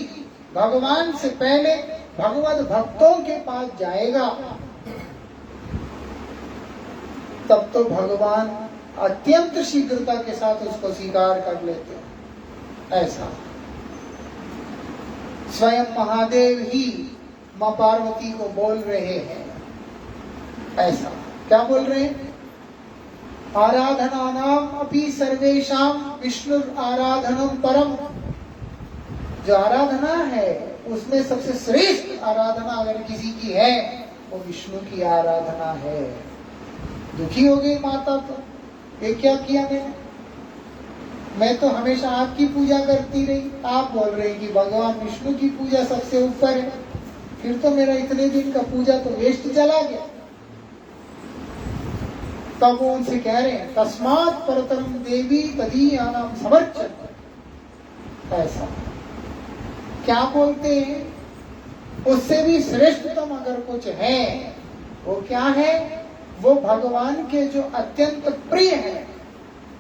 भगवान से पहले भगवत भक्तों के पास जाएगा, तब तो भगवान अत्यंत शीघ्रता के साथ उसको स्वीकार कर लेते हैं। ऐसा स्वयं महादेव ही मां पार्वती को बोल रहे हैं। ऐसा क्या बोल रहे हैं? आराधना नाम अपि सर्वेशाम विष्णु आराधनम परम। जो आराधना है उसमें सबसे श्रेष्ठ आराधना अगर किसी की है, वो विष्णु की आराधना है। दुखी हो गई माता, तो ये क्या किया मैं तो हमेशा आपकी पूजा करती रही, आप बोल रहे हैं कि भगवान विष्णु की पूजा सबसे ऊपर है, फिर तो मेरा इतने दिन का पूजा तो वेस्ट चला गया। तब वो उनसे कह रहे हैं, तस्मात् परतरम देवी तदीयानाम समर्चन। ऐसा क्या बोलते हैं? उससे भी श्रेष्ठतम अगर कुछ है, वो क्या है? वो भगवान के जो अत्यंत प्रिय है,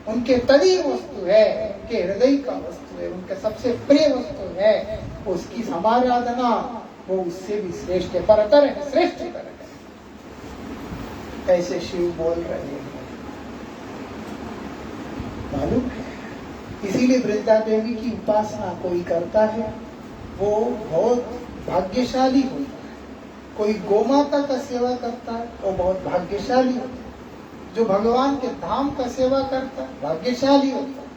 उनके तदीय वस्तु है, उनके हृदय का वस्तु है, उनके सबसे प्रिय वस्तु है, उसकी समाराधना वो उससे भी श्रेष्ठ है, परतर है, श्रेष्ठ है। ऐसे शिव बोल रहे हैं, मालूम है? इसीलिए वृंदा देवी की उपासना कोई करता है, वो बहुत भाग्यशाली होता है। कोई गोमाता का सेवा करता है, वो बहुत भाग्यशाली होता है। जो भगवान के धाम का सेवा करता है, भाग्यशाली होता है।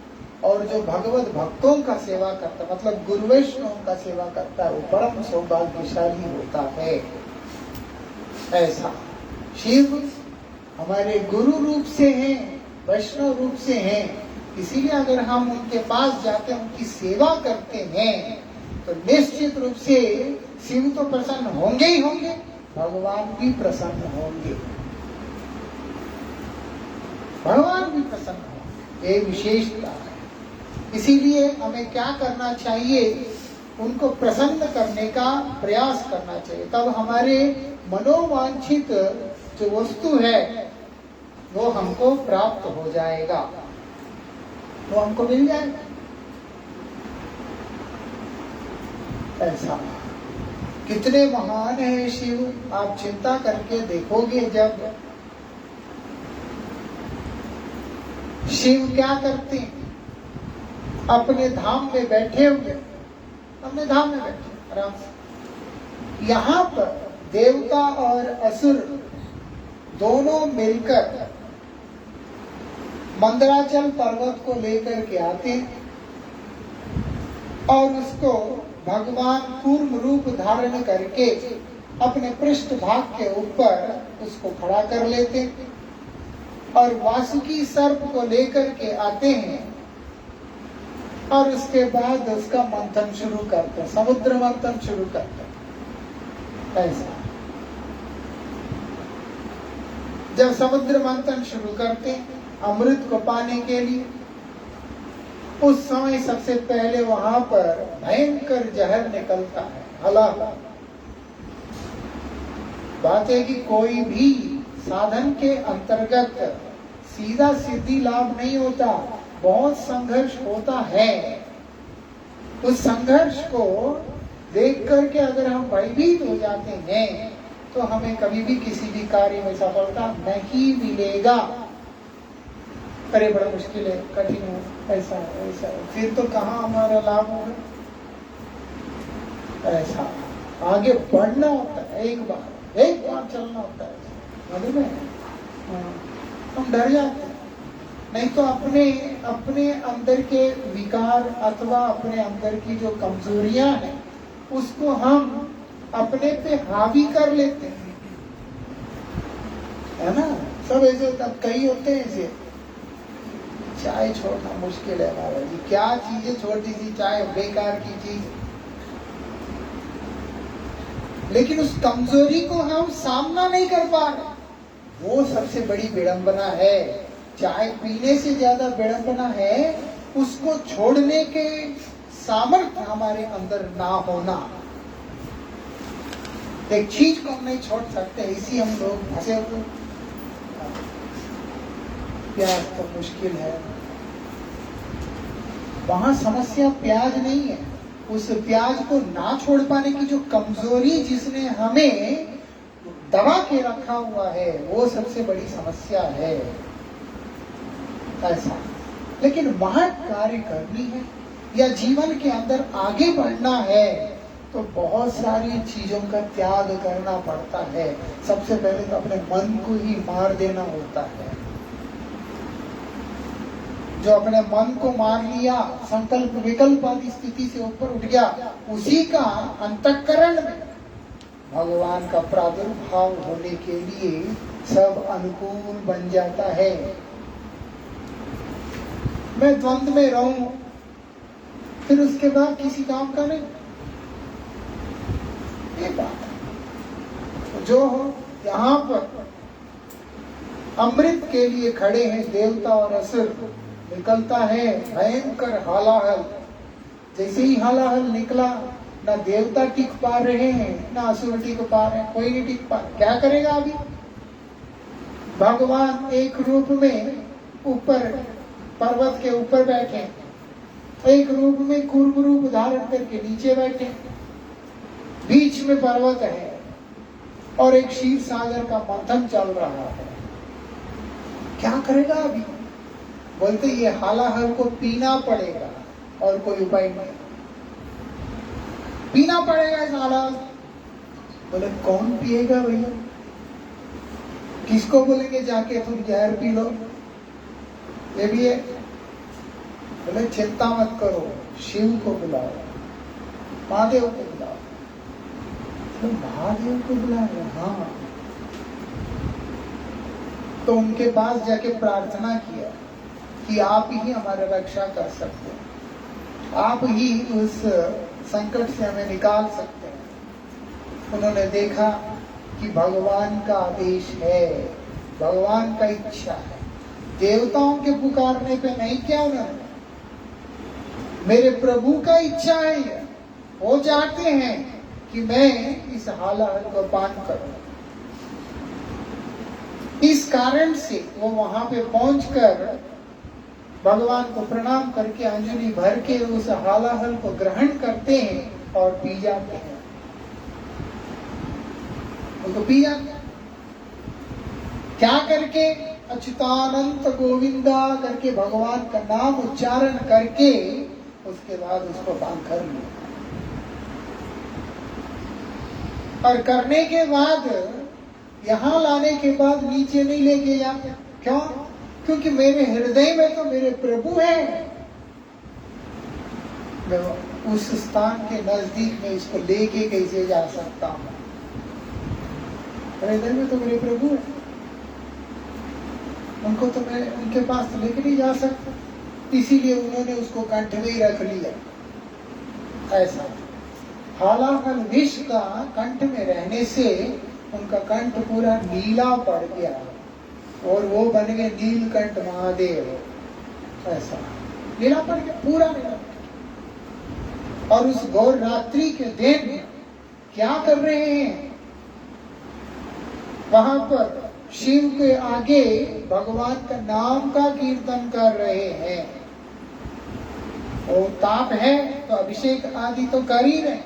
और जो भगवत भक्तों का सेवा करता है, मतलब गुरु वैष्णव का सेवा करता है, वो परम सौभाग्यशाली होता है। ऐसा शिव हमारे गुरु रूप से हैं, वैष्णव रूप से हैं। इसीलिए अगर हम उनके पास जाते हैं, उनकी सेवा करते हैं, तो निश्चित रूप से शिव तो प्रसन्न होंगे ही होंगे, भगवान भी प्रसन्न होंगे, भगवान भी प्रसन्न होंगे। ये विशेषता है। इसीलिए हमें क्या करना चाहिए? उनको प्रसन्न करने का प्रयास करना चाहिए। तब हमारे मनोवांछित जो वस्तु है वो हमको प्राप्त हो जाएगा, वो हमको मिल जाएगा। ऐसा कितने महान है शिव, आप चिंता करके देखोगे। जब शिव क्या करते हैं? अपने धाम में बैठे हुए, अपने धाम में बैठे आराम से, यहाँ पर देवता और असुर दोनों मिलकर मंदराचल पर्वत को लेकर के आते हैं और उसको भगवान कूर्म रूप धारण करके अपने पृष्ठ भाग के ऊपर उसको खड़ा कर लेते और वासुकी सर्प को लेकर के आते हैं और उसके बाद उसका मंथन शुरू करते हैं, समुद्र मंथन शुरू करते हैं। ऐसा जब समुद्र मंथन शुरू करते हैं अमृत को पाने के लिए, उस समय सबसे पहले वहां पर भयंकर जहर निकलता है, हलाक। बात है कि कोई भी साधन के अंतर्गत सीधा सिद्धि लाभ नहीं होता, बहुत संघर्ष होता है। उस संघर्ष को देख करके अगर हम भयभीत हो जाते हैं तो हमें कभी भी किसी भी कार्य में सफलता नहीं मिलेगा। अरे बड़ा मुश्किल है, कठिन है, ऐसा है, ऐसा है, फिर तो कहाँ हमारा लाभ होगा। ऐसा आगे बढ़ना होता है, एक बार एक बार चलना होता है, मालूम है? हम डर जाते हैं। नहीं तो अपने अपने अंदर के विकार अथवा अपने अंदर की जो कमजोरियां हैं उसको हम अपने पे हावी कर लेते हैं, है ना? सब ऐसे तब कई होते हैं ऐसे। चाय छोड़ना मुश्किल है बाबा जी, क्या चीजें छोड़ दी थी, चाय बेकार की चीज। लेकिन उस कमजोरी को हम सामना नहीं कर पा रहे, वो सबसे बड़ी विडंबना है। चाय पीने से ज्यादा विडंबना है उसको छोड़ने के सामर्थ्य हमारे अंदर ना होना। एक चीज को हम नहीं छोड़ सकते, इसी हम लोग फंसे हुए। प्याज तो मुश्किल है, वहां समस्या प्याज नहीं है, उस प्याज को ना छोड़ पाने की जो कमजोरी जिसने हमें दबा के रखा हुआ है वो सबसे बड़ी समस्या है। ऐसा, लेकिन वहां कार्य करनी है या जीवन के अंदर आगे बढ़ना है तो बहुत सारी चीजों का त्याग करना पड़ता है। सबसे पहले तो अपने मन को ही मार देना होता है। जो अपने मन को मार लिया, संकल्प विकल्प वाली स्थिति से ऊपर उठ गया, उसी का अंतःकरण में भगवान का प्रादुर्भाव होने के लिए सब अनुकूल बन जाता है। मैं द्वंद्व में रहूं फिर उसके बाद किसी काम का नहीं, ये बात है। जो हो यहाँ पर अमृत के लिए खड़े हैं देवता और असुर, निकलता है भयंकर हालाहल। जैसे ही हालाहल निकला, ना देवता टिक पा रहे हैं ना असुर टिक पा रहे हैं, कोई नहीं टिक पा। क्या करेगा अभी? भगवान एक रूप में ऊपर पर्वत के ऊपर बैठे, एक रूप में कूर्म रूप धारण करके नीचे बैठे, बीच में पर्वत है और एक क्षीर सागर का मंथन चल रहा है। क्या करेगा अभी? बोलते ये हालाहल को पीना पड़ेगा और कोई उपाय नहीं, पीना पड़ेगा इस हालाहल। बोले कौन पिएगा भैया? किसको बोलेंगे जाके तुम जहर पी लो? ये भी है। बोले चिंता मत करो, शिव को बुलाओ, महादेव को बुलाओ। तो महादेव को बुलाओ, हाँ। तो उनके पास जाके प्रार्थना किया कि आप ही हमारा रक्षा कर सकते हैं, आप ही उस संकट से हमें निकाल सकते हैं। उन्होंने देखा कि भगवान का आदेश है, भगवान का इच्छा है। देवताओं के पुकारने पे नहीं किया उन्होंने, मेरे प्रभु का इच्छा है। वो चाहते हैं कि मैं इस हालाहल को पान करूं। इस कारण से वो वहां पे पहुंचकर भगवान को प्रणाम करके अंजलि भर के उस हालाहल को ग्रहण करते हैं और पी जाते हैं। उनको पी जाते हैं क्या करके? अच्युतानंत गोविंदा करके भगवान का नाम उच्चारण करके उसके बाद उसको पान कर लिया। और करने के बाद यहां लाने के बाद नीचे नहीं लेके जाते। क्यों? क्योंकि मेरे हृदय में तो मेरे प्रभु हैं। मैं उस स्थान के नजदीक में इसको लेके कैसे जा सकता हूं? हृदय में तो मेरे प्रभु हैं, उनको तो मैं उनके पास तो लेके नहीं जा सकता। इसीलिए उन्होंने उसको कंठ में ही रख लिया। ऐसा हालाहल विष का कंठ में रहने से उनका कंठ पूरा नीला पड़ गया और वो बन गए नीलकंठ महादेव। ऐसा नीला पड़ गया, पूरा नीला। और उस गौर रात्रि के दिन क्या कर रहे हैं? वहां पर शिव के आगे भगवान का नाम का कीर्तन कर रहे हैं। वो ताप है तो अभिषेक आदि तो कर ही रहे,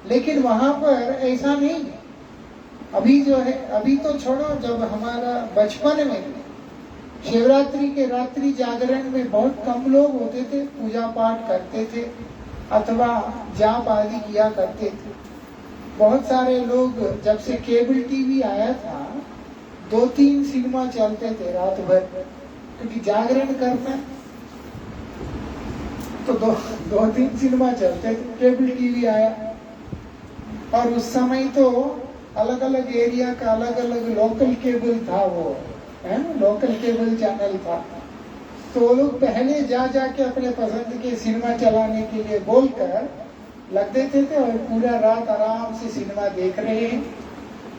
लेकिन वहां पर ऐसा नहीं। अभी जो है, अभी तो छोड़ो, जब हमारा बचपन में शिवरात्रि के रात्रि जागरण में बहुत कम लोग होते थे, पूजा पाठ करते थे अथवा जाप आदि किया करते थे। बहुत सारे लोग, जब से केबल टीवी आया था 2-3 सिनेमा चलते थे रात भर, क्योंकि जागरण करना, तो 2-3 सिनेमा चलते थे। केबल टीवी आया और उस समय तो अलग अलग एरिया का अलग अलग लोकल केबल था, वो है ना, लोकल केबल चैनल था। तो वो लोग पहले जा के अपने पसंद के सिनेमा चलाने के लिए बोलकर लग देते थे और पूरा रात आराम से सिनेमा देख रहे हैं।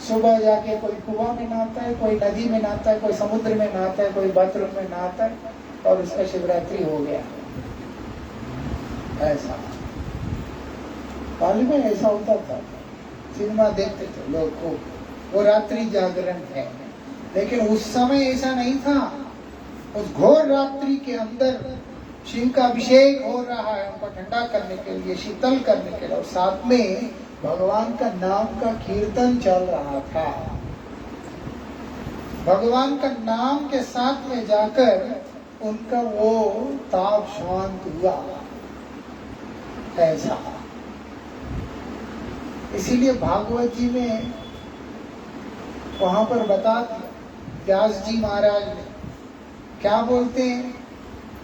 सुबह जाके कोई कुआं में नहाता है, कोई नदी में नहाता है, कोई समुद्र में नहाता है, कोई बाथरूम में नहाता है, और उसका शिवरात्रि हो गया। ऐसा पाली में ऐसा होता था, सिनेमा देखते थे लोग को, वो रात्रि जागरण है। लेकिन उस समय ऐसा नहीं था। उस घोर रात्रि के अंदर शिव का अभिषेक हो रहा है, उनको ठंडा करने के लिए, शीतल करने के लिए, और साथ में भगवान का नाम का कीर्तन चल रहा था। भगवान का नाम के साथ में जाकर उनका वो ताप शांत हुआ। ऐसा इसीलिए भागवत जी में वहां पर बता व्यास जी महाराज ने क्या बोलते हैं,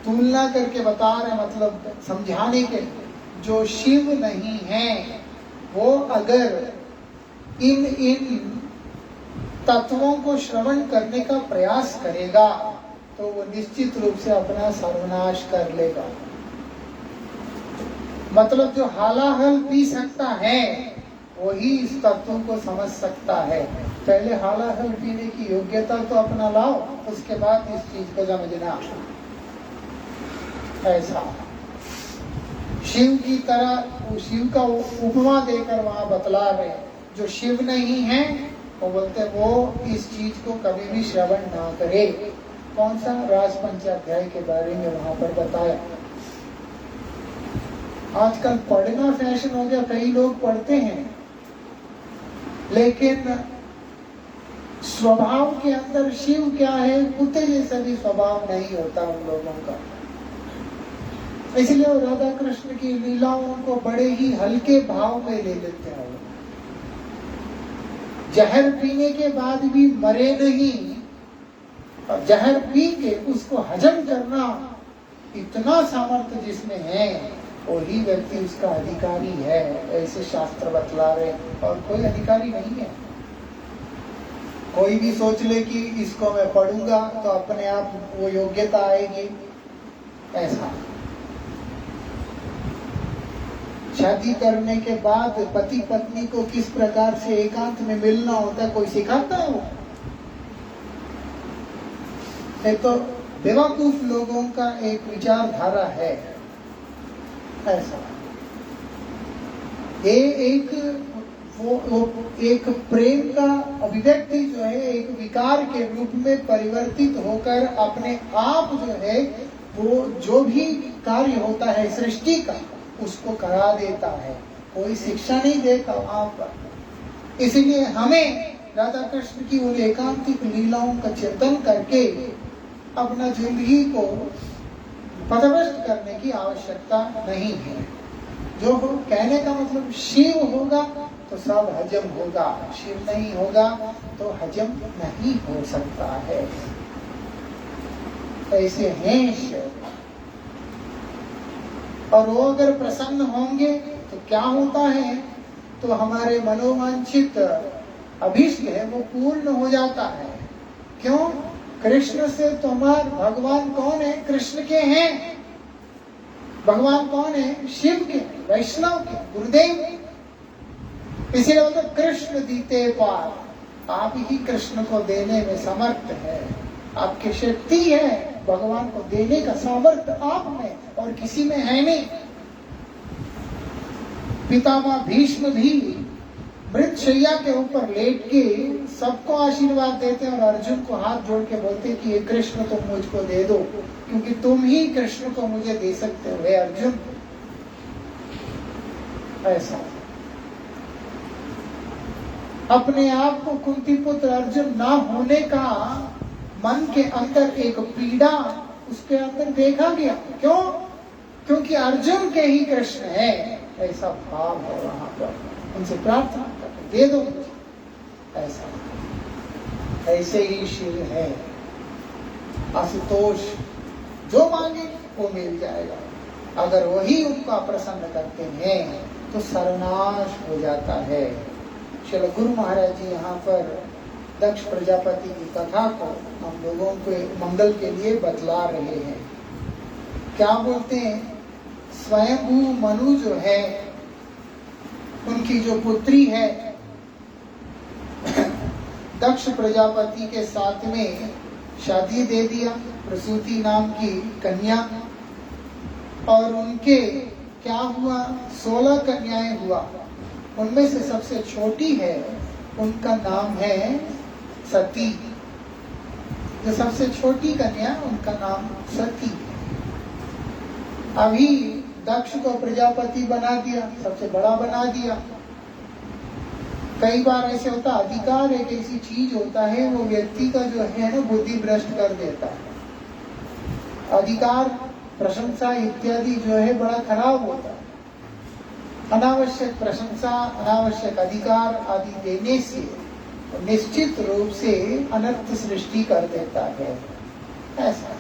तुलना करके बता रहे, मतलब समझाने के, जो शिव नहीं है वो अगर इन तत्वों को श्रवण करने का प्रयास करेगा तो वो निश्चित रूप से अपना सर्वनाश कर लेगा। मतलब जो हालाहल पी सकता है वही इस तत्वों को समझ सकता है। पहले हालाहल पीने की योग्यता तो अपना लाओ, उसके बाद इस चीज को समझना। ऐसा शिव की तरह, शिव का उपमा देकर वहां बतला रहे, जो शिव नहीं है वो बोलते वो इस चीज को कभी भी श्रवण ना करे। कौन सा? राजपंचाध्याय के बारे में वहां पर बताया। आजकल पढ़ना फैशन हो गया, कई लोग पढ़ते हैं, लेकिन स्वभाव के अंदर शिव क्या है, कुत्ते जैसा भी स्वभाव नहीं होता उन लोगों का। इसलिए राधा कृष्ण की लीलाओं को बड़े ही हल्के भाव में ले लेते हैं। जहर पीने के बाद भी मरे नहीं, और जहर पी के उसको हजम करना इतना सामर्थ्य जिसमें है, वही व्यक्ति उसका अधिकारी है, ऐसे शास्त्र बतला रहे। और कोई अधिकारी नहीं है। कोई भी सोच ले कि इसको मैं पढ़ूंगा तो अपने आप वो योग्यता आएगी, ऐसा। शादी करने के बाद पति पत्नी को किस प्रकार से एकांत में मिलना होता है, कोई सिखाता है? वो तो बेवकूफ लोगों का एक विचारधारा है, ऐसा। एक प्रेम का अभिव्यक्ति जो है एक विकार के रूप में परिवर्तित होकर अपने आप जो है वो जो भी कार्य होता है सृष्टि का उसको करा देता है, कोई शिक्षा नहीं देता वहां पर। इसलिए हमें राधा कृष्ण की उन एकांतिक लीलाओं का चिंतन करके अपना जिंदगी को पथभ्रष्ट करने की आवश्यकता नहीं है। जो हो, कहने का मतलब शिव होगा तो सब हजम होगा, शिव नहीं होगा तो हजम नहीं हो सकता है। ऐसे हैं शिव, और वो अगर प्रसन्न होंगे तो क्या होता है, तो हमारे मनोवांछित अभीष्ट है वो पूर्ण हो जाता है। क्यों? कृष्ण से तुम्हार भगवान कौन है? कृष्ण के हैं। भगवान कौन है? शिव के, वैष्णव के, गुरुदेव। इसीलिए मतलब कृष्ण दीते पार, आप ही कृष्ण को देने में समर्थ है। आपकी शक्ति है भगवान को देने का सामर्थ्य आप में और किसी में है नहीं। पितामह भीष्म भी मृतशैया के ऊपर लेट के सबको आशीर्वाद देते हैं और अर्जुन को हाथ जोड़ के बोलते कि ये कृष्ण तुम मुझको दे दो, क्योंकि तुम ही कृष्ण को मुझे दे सकते हो हे अर्जुन। ऐसा अपने आप को कुंती पुत्र अर्जुन ना होने का मन के अंदर एक पीड़ा उसके अंदर देखा गया। क्यों? क्योंकि अर्जुन के ही कृष्ण है, ऐसा भाव है वहां पर। उनसे प्रार्थना कर दे दो मुझे। ऐसा, ऐसे ही शिव है, आशुतोष जो मांगे वो मिल जाएगा। अगर वही उनका प्रसन्न करते हैं तो सर्वनाश हो जाता है। चलो गुरु महाराज जी यहाँ पर दक्ष प्रजापति की कथा को हम लोगों के मंगल के लिए बतला रहे हैं। क्या बोलते हैं, स्वयंभू मनु जो है, उनकी जो पुत्री है दक्ष प्रजापति के साथ में शादी दे दिया, प्रसूति नाम की कन्या। और उनके क्या हुआ, 16 कन्याएं हुआ। उनमें से सबसे छोटी है, उनका नाम है सती। जो सबसे छोटी कन्या, उनका नाम सती। अभी दक्ष को प्रजापति बना दिया, सबसे बड़ा बना दिया। कई बार ऐसे होता, अधिकार एक ऐसी चीज होता है वो व्यक्ति का जो है ना बुद्धि भ्रष्ट कर देता है। अधिकार, प्रशंसा इत्यादि जो है बड़ा खराब होता है। अनावश्यक प्रशंसा, अनावश्यक अधिकार आदि देने से निश्चित रूप से अनर्थ सृष्टि कर देता है। ऐसा,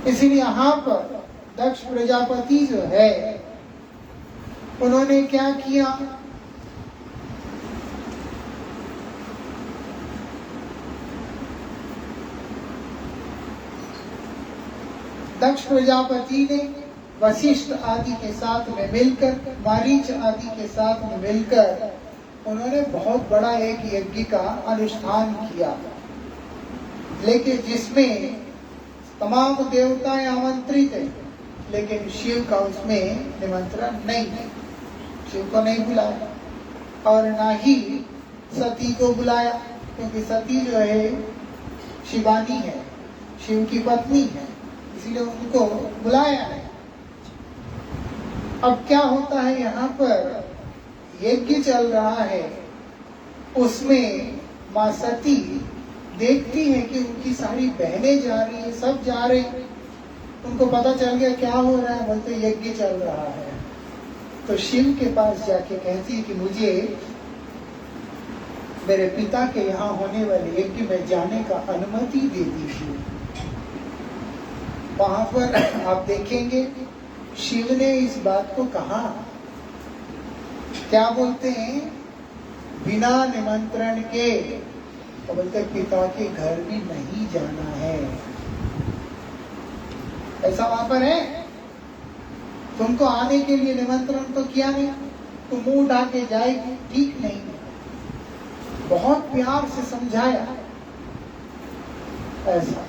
इसीलिए यहाँ पर दक्ष प्रजापति जो है उन्होंने क्या किया, दक्ष प्रजापति ने वशिष्ठ आदि के साथ में मिलकर, मारीच आदि के साथ में मिलकर उन्होंने बहुत बड़ा एक यज्ञ का अनुष्ठान किया, लेकिन जिसमें तमाम देवताएं आमंत्रित हैं, लेकिन शिव का उसमें निमंत्रण नहीं है। शिव को नहीं बुलाया और ना ही सती को बुलाया, क्योंकि सती जो है शिवानी है, शिव की पत्नी है, इसलिए उनको बुलाया है। अब क्या होता है, यहाँ पर यज्ञ चल रहा है, उसमें माँ सती देखती है कि उनकी सारी बहनें जा रही है, सब जा रहे हैं। उनको पता चल गया क्या हो रहा है, बोलते यज्ञ चल रहा है। तो शिव के पास जाके कहती है कि मुझे मेरे पिता के यहाँ होने वाले यज्ञ में जाने का अनुमति दे दीजिए। वहां पर आप देखेंगे शिव ने इस बात को कहा, क्या बोलते हैं, बिना निमंत्रण के, तो बोलते पिता के घर भी नहीं जाना है। ऐसा वहां पर है, तुमको आने के लिए निमंत्रण तो किया नहीं, तुम मुंह उठा के जाएगी, ठीक नहीं। बहुत प्यार से समझाया। ऐसा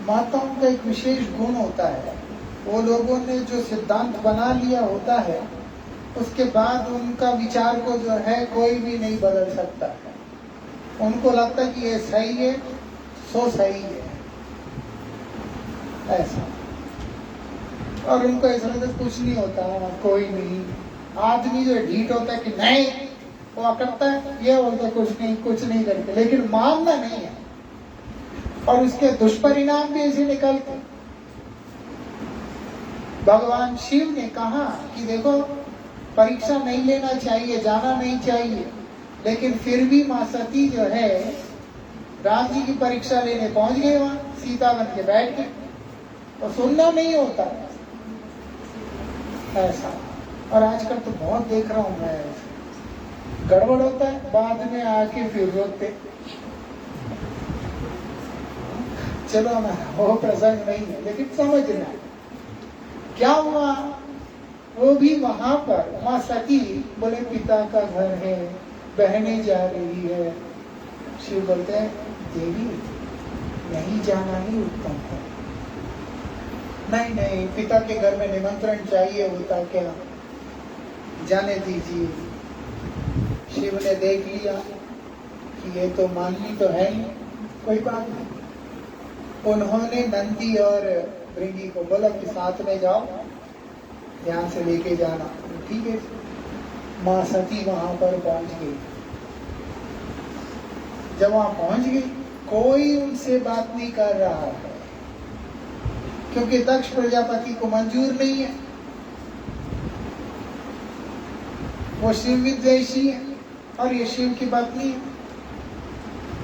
माताओं का एक विशेष गुण होता है, वो लोगों ने जो सिद्धांत बना लिया होता है उसके बाद उनका विचार को जो है कोई भी नहीं बदल सकता है। उनको लगता है कि ये सही है, सो सही है, ऐसा। और उनको ऐसा लगता है कुछ नहीं होता, कोई नहीं। आदमी जो ढीठ होता है कि नहीं, वो अकड़ता है, ये बोलता कुछ नहीं करके, लेकिन मानना नहीं है। और उसके दुष्परिणाम भी ऐसे निकलते। भगवान शिव ने कहा कि देखो, परीक्षा नहीं लेना चाहिए, जाना नहीं चाहिए, लेकिन फिर भी माँ सती जो है राम जी की परीक्षा लेने पहुंच गए, वहां सीता बन के बैठ गए, तो सुनना नहीं होता ऐसा। और आजकल तो बहुत देख रहा हूं मैं, गड़बड़ होता है, बाद में आके फिर रोते। चलो हमारा वो प्रसंग नहीं है, लेकिन समझना क्या हुआ। वो भी वहां पर माँ सती बोले पिता का घर है, बहनें जा रही है। शिव बोलते हैं देवी नहीं जाना ही उत्तम है। नहीं, पिता के घर में निमंत्रण चाहिए होता क्या, जाने दीजिए। शिव ने देख लिया कि ये तो माननी तो है ही, कोई बात नहीं। उन्होंने नंदी और भृंगी को बोला कि साथ में जाओ, ध्यान से लेके जाना। ठीक है, माँ सती वहां पर पहुंच गई। जब वहां पहुंच गई, कोई उनसे बात नहीं कर रहा है, क्योंकि दक्ष प्रजापति को मंजूर नहीं है, वो शिव विद्वेषी है। और ये शिव की पत्नी है,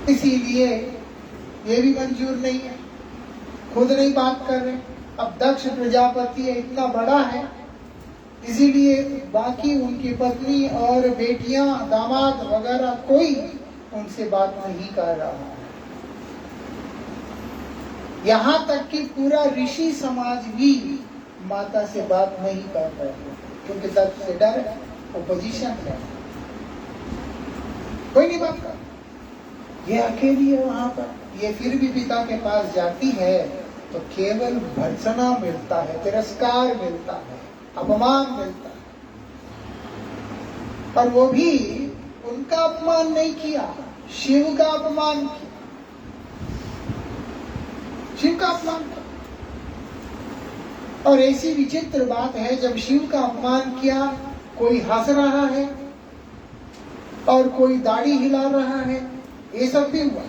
इसीलिए ये भी मंजूर नहीं है, खुद नहीं बात कर रहे। अब दक्ष प्रजापति है, इतना बड़ा है, इसीलिए बाकी उनकी पत्नी और बेटियां, दामाद वगैरह कोई उनसे बात नहीं कर रहा है। यहाँ तक कि पूरा ऋषि समाज भी माता से बात नहीं कर रहे हैं, क्योंकि दक्ष से डर है, ओपोजिशन है, कोई नहीं बात कर। ये अकेली है वहां पर। ये फिर भी पिता के पास जाती है तो केवल भर्त्सना मिलता है, तिरस्कार मिलता है, अपमान मिलता है। और वो भी उनका अपमान नहीं किया, शिव का अपमान किया, शिव का अपमान किया। और ऐसी विचित्र बात है, जब शिव का अपमान किया कोई हंस रहा है और कोई दाढ़ी हिला रहा है, ये सब भी हुआ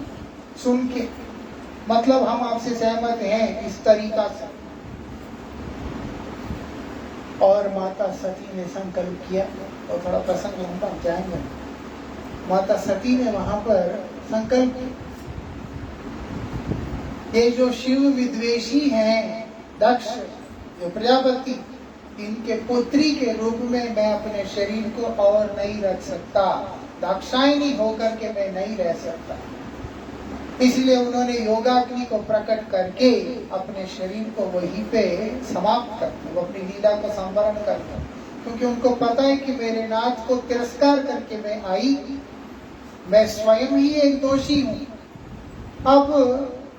सुन के, मतलब हम आपसे सहमत हैं इस तरीका से। और माता सती ने संकल्प किया, और थोड़ा प्रसंग लंबा जाएंगे। माता सती ने वहां पर संकल्प किया, ये जो शिव विद्वेषी हैं दक्ष, जो प्रजापति, इनके पुत्री के रूप में मैं अपने शरीर को और नहीं रख सकता, दाक्षायणी होकर के मैं नहीं रह सकता। इसलिए उन्होंने योगाग्नि को प्रकट करके अपने शरीर को वहीं पे समाप्त कर दिया, वो अपनी लीला को संवरण कर दिया, क्योंकि उनको पता है कि मेरे नाथ को तिरस्कार करके मैं आई, मैं स्वयं ही एक दोषी हूँ। अब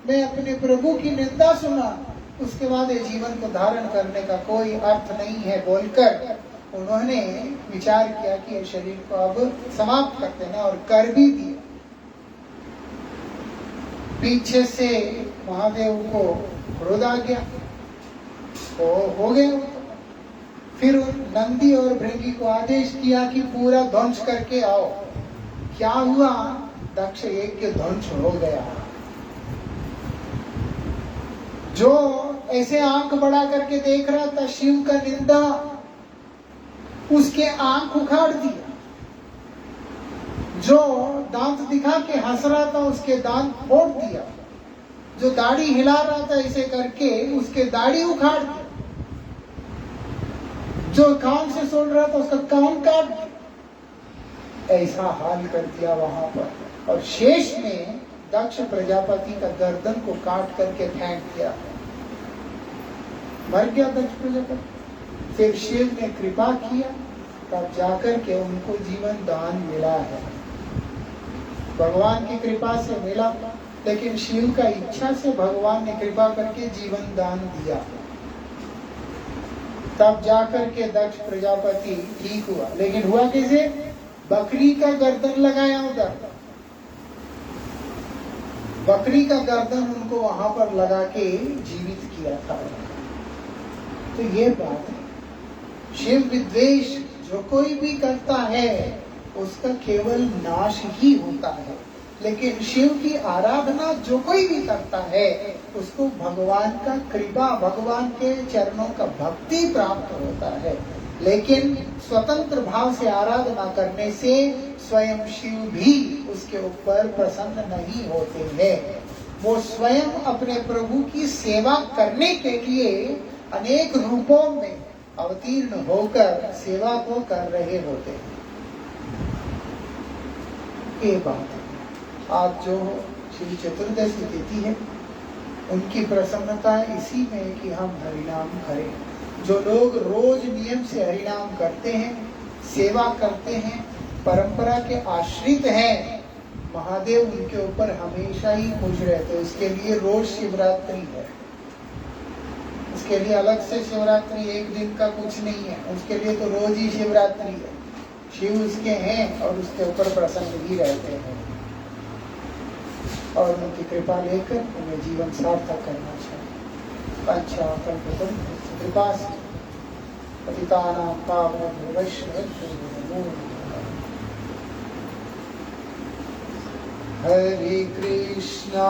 मैं अपने प्रभु की निंदा सुना, उसके बाद ये जीवन को धारण करने का कोई अर्थ नहीं है बोलकर उन्होंने विचार किया कि ये शरीर को अब समाप्त कर देना, और कर भी दिया। पीछे से महादेव को क्रोध आ गया, तो हो गया। फिर नंदी और भृंगी को आदेश किया कि पूरा ध्वंस करके आओ। क्या हुआ? दक्ष एक के ध्वंस हो गया। जो ऐसे आंख बढ़ा करके देख रहा था शिव का निंदा, उसके आंख उखाड़ दिया। जो दांत दिखा के हंस रहा था उसके दांत फोड़ दिया। जो दाढ़ी हिला रहा था ऐसे करके उसके दाढ़ी उखाड़ दिया। जो कान से सुन रहा था उसका कान काट दिया। ऐसा हाल कर दिया वहां पर। और शेष में दक्ष प्रजापति का गर्दन को काट करके फेंक दिया, मर गया दक्ष प्रजापति। फिर शिव ने कृपा किया, तब जाकर के उनको जीवन दान मिला है। भगवान की कृपा से मिला, लेकिन शिव का इच्छा से भगवान ने कृपा करके जीवन दान दिया। तब जाकर के दक्ष प्रजापति ठीक हुआ। लेकिन हुआ कैसे? बकरी का गर्दन लगाया उधर, बकरी का गर्दन उनको वहां पर लगा के जीवित किया था। तो ये बात है, शिव विद्वेष जो कोई भी करता है उसका केवल नाश ही होता है, लेकिन शिव की आराधना जो कोई भी करता है उसको भगवान का कृपा, भगवान के चरणों का भक्ति प्राप्त होता है। लेकिन स्वतंत्र भाव से आराधना करने से स्वयं शिव भी उसके ऊपर प्रसन्न नहीं होते हैं। वो स्वयं अपने प्रभु की सेवा करने के लिए अनेक रूपों में अवतीर्ण होकर सेवा को कर रहे होते हैं। ये बात है। आज जो श्री चतुर्दशी तिथि है, उनकी प्रसन्नता इसी में कि हम हरिनाम करें। जो लोग रोज नियम से हरिनाम करते हैं, सेवा करते हैं, परंपरा के आश्रित हैं, महादेव उनके ऊपर हमेशा ही खुश रहते हैं। उसके लिए रोज शिवरात्रि है, उसके लिए अलग से शिवरात्रि एक दिन का कुछ नहीं है, उसके लिए तो रोज ही शिवरात्रि है। शिव उसके हैं और उसके ऊपर प्रसन्न ही रहते हैं, और उनकी कृपा लेकर उन्हें जीवन सार्थक करना चाहिए। अच्छा कृपा से पतितानां पावनेभ्यो वैष्णवेभ्यो नमो नमः। हरे कृष्णा